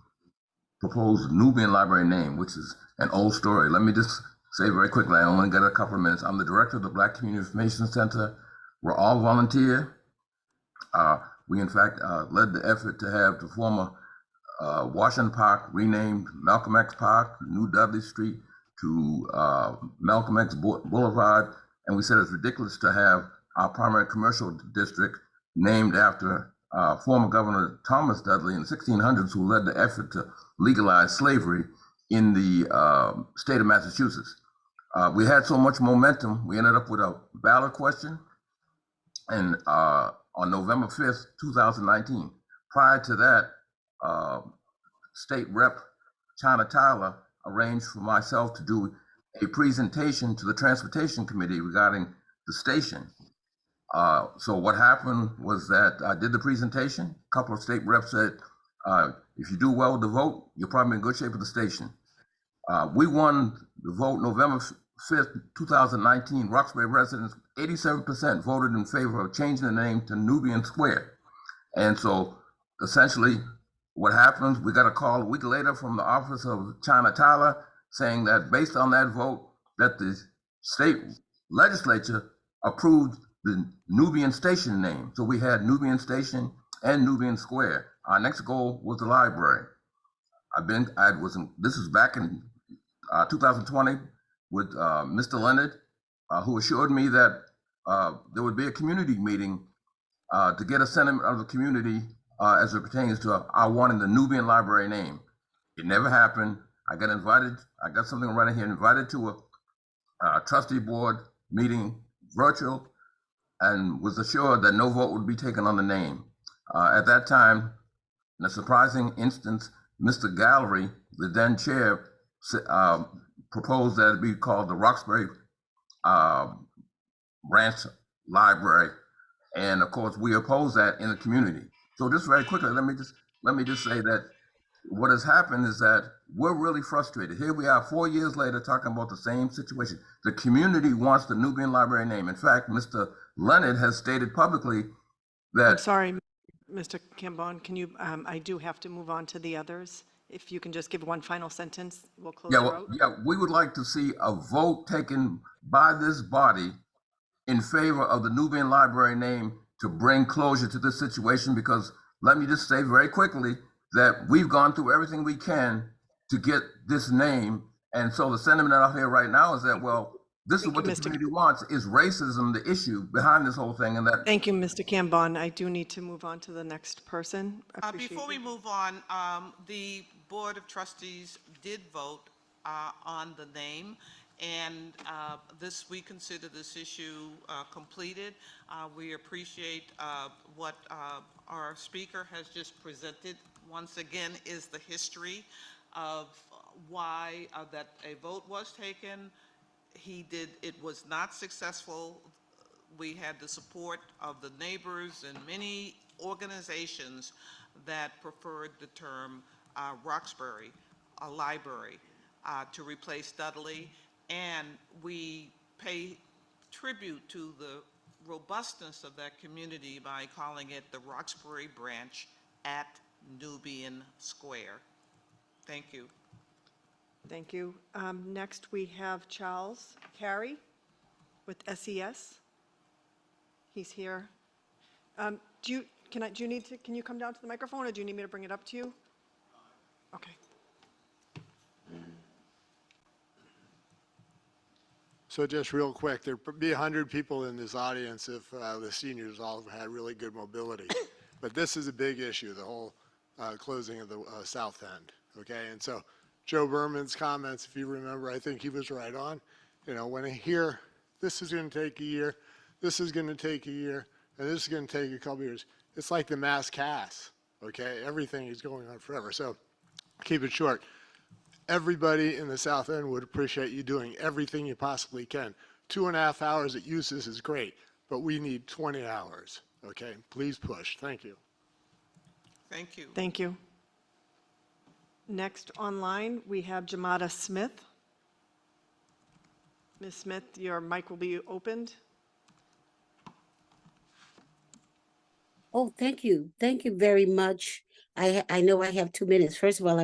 proposed Nubian Library name, which is an old story. Let me just say very quickly, I only got a couple of minutes. I'm the director of the Black Community Information Center. We're all volunteer. We in fact led the effort to have the former Washington Park renamed Malcolm X Park, New Dudley Street to Malcolm X Boulevard, and we said it's ridiculous to have our primary commercial district named after former Governor Thomas Dudley in the 1600s, who led the effort to legalize slavery in the state of Massachusetts. We had so much momentum, we ended up with a ballot question, and on November 5th, 2019. Prior to that, State Rep China Tyler arranged for myself to do a presentation to the Transportation Committee regarding the station. So what happened was that I did the presentation. A couple of state reps said, if you do well with the vote, you're probably in good shape with the station. We won the vote November 5th, 2019. Roxbury residents, 87% voted in favor of changing the name to Nubian Square. And so essentially what happens, we got a call a week later from the office of China Tyler saying that based on that vote, that the state legislature approved the Nubian Station name. So we had Nubian Station and Nubian Square. Our next goal was the library. This was back in 2020 with Mr. Leonard, who assured me that there would be a community meeting to get a sentiment of the community as it pertains to our wanting the Nubian Library name. It never happened. I got invited, I got something right here, invited to a trustee board meeting, virtual, and was assured that no vote would be taken on the name. At that time, in a surprising instance, Mr. Gallery, the then chair, proposed that it be called the Roxbury Branch Library. And of course, we oppose that in the community. So just very quickly, let me just say that what has happened is that we're really frustrated. Here we are 4 years later talking about the same situation. The community wants the Nubian Library name. In fact, Mr. Leonard has stated publicly that— I'm sorry, Mr. Kambon, can you, I do have to move on to the others. If you can just give one final sentence, we'll close the vote. Yeah, we would like to see a vote taken by this body in favor of the Nubian Library name to bring closure to this situation, because let me just say very quickly that we've gone through everything we can to get this name. And so the sentiment out here right now is that, well, this is what the community wants. Is racism the issue behind this whole thing? And that— Thank you, Mr. Kambon. I do need to move on to the next person. Before we move on, the Board of Trustees did vote on the name, and we consider this issue completed. We appreciate what our speaker has just presented. Once again, is the history of why that a vote was taken. It was not successful. We had the support of the neighbors and many organizations that preferred the term Roxbury, a library, to replace Dudley. And we pay tribute to the robustness of that community by calling it the Roxbury Branch at Nubian Square. Thank you. Thank you. Next, we have Charles Carey with SES. He's here. Do you need to, can you come down to the microphone, or do you need me to bring it up to you? Okay. So just real quick, there'd be 100 people in this audience if the seniors all had really good mobility. But this is a big issue, the whole closing of the south end, okay? And so Joe Berman's comments, if you remember, I think he was right on. You know, when I hear this is going to take a year, this is going to take a year, and this is going to take a couple years, it's like the mass Cass, okay? Everything is going on forever. So keep it short. Everybody in the South End would appreciate you doing everything you possibly can. 2.5 hours at USIS is great, but we need 20 hours, okay? Please push. Thank you. Thank you. Thank you. Next online, we have Jamada Smith. Ms. Smith, your mic will be opened. Oh, thank you. Thank you very much. I know I have 2 minutes. First of all,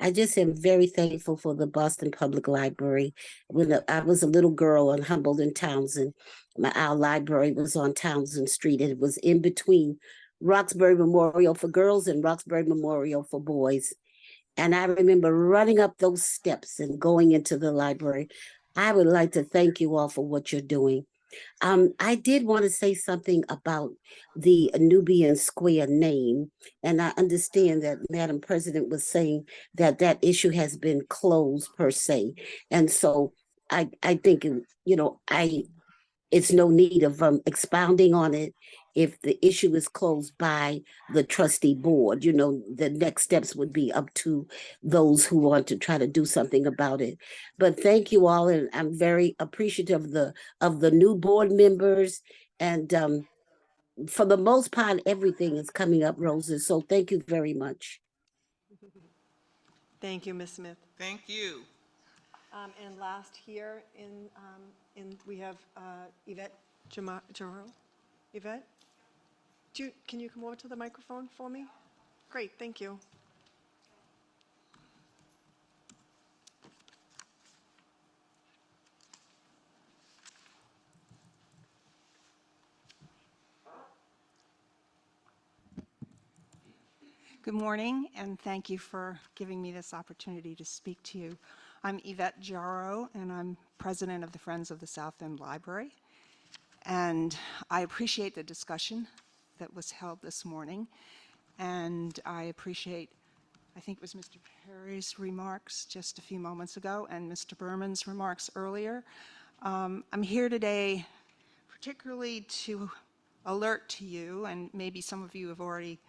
I just am very thankful for the Boston Public Library. When I was a little girl on Humboldt and Townsend, our library was on Townsend Street. It was in between Roxbury Memorial for girls and Roxbury Memorial for boys. And I remember running up those steps and going into the library. I would like to thank you all for what you're doing. I did want to say something about the Nubian Square name, and I understand that Madam President was saying that that issue has been closed per se, and so I think it's no need of expounding on it. If the issue is closed by the trustee board, the next steps would be up to those who want to try to do something about it. But thank you all, and I'm very appreciative of the new board members. And for the most part, everything is coming up roses. So thank you very much. Thank you, Ms. Smith. Thank you. And last here we have Yvette Giroux. Yvette, can you come over to the microphone for me? Great, thank you. Good morning, and thank you for giving me this opportunity to speak to you. I'm Yvette Giroux, and I'm president of the Friends of the South End Library. And I appreciate the discussion that was held this morning, and I appreciate, I think it was Mr. Perry's remarks just a few moments ago and Mr. Berman's remarks earlier. I'm here today particularly to alert to you, and maybe some of you have already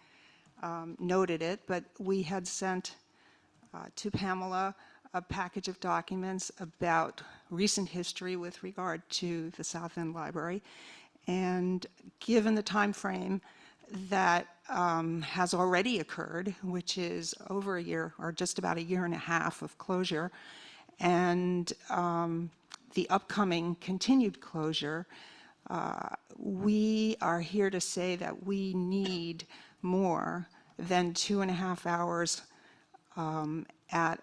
noted it, but we had sent to Pamela a package of documents about recent history with regard to the South End Library. And given the time frame that has already occurred, which is over a year or just about a year and a half of closure, and the upcoming continued closure, we are here to say that we need more than 2.5 hours at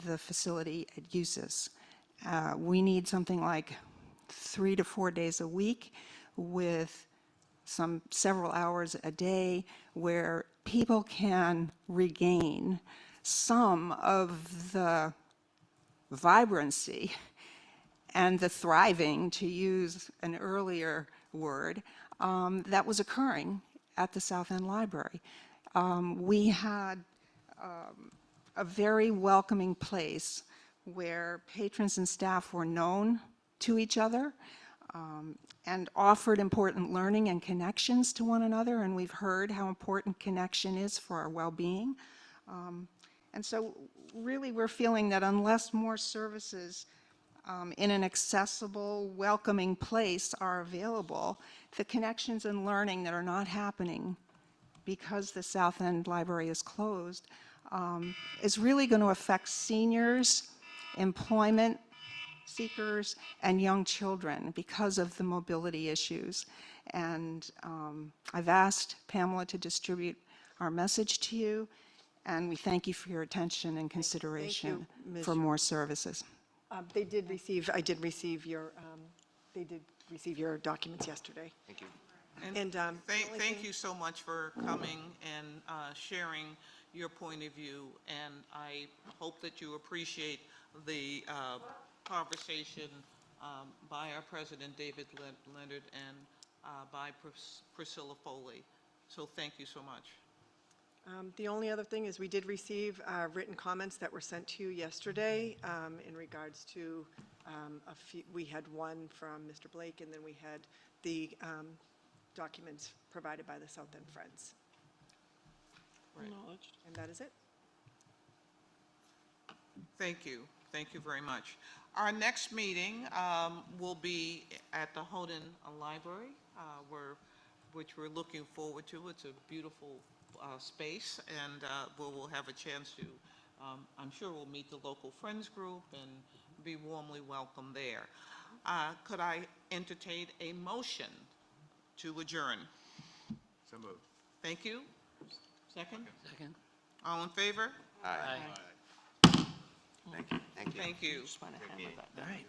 the facility at USIS. We need something like 3 to 4 days a week with several hours a day where people can regain some of the vibrancy and the thriving, to use an earlier word, that was occurring at the South End Library. We had a very welcoming place where patrons and staff were known to each other and offered important learning and connections to one another, and we've heard how important connection is for our well-being. And so really we're feeling that unless more services in an accessible, welcoming place are available, the connections and learning that are not happening because the South End Library is closed is really going to affect seniors, employment, seekers, and young children because of the mobility issues. And I've asked Pamela to distribute our message to you, and we thank you for your attention and consideration Ms. for more services. They did receive, I did receive your, they did receive your documents yesterday. Thank you. And Thank you so much for coming and sharing your point of view, and I hope that you appreciate the conversation by our president, David Leonard, and by Priscilla Foley. So thank you so much. The only other thing is we did receive written comments that were sent to you yesterday in regards to a few, we had one from Mr. Blake, and then we had the documents provided by the South End Friends. And that is it. Thank you. Thank you very much. Our next meeting will be at the Houghton Library, which we're looking forward to. It's a beautiful space, and we'll have a chance to, I'm sure we'll meet the local Friends group and be warmly welcomed there. Could I entertain a motion to adjourn? So moved. Thank you. Second? Second. All in favor? Aye. Aye. Thank you. Thank you. Thank you. Great meeting. All right.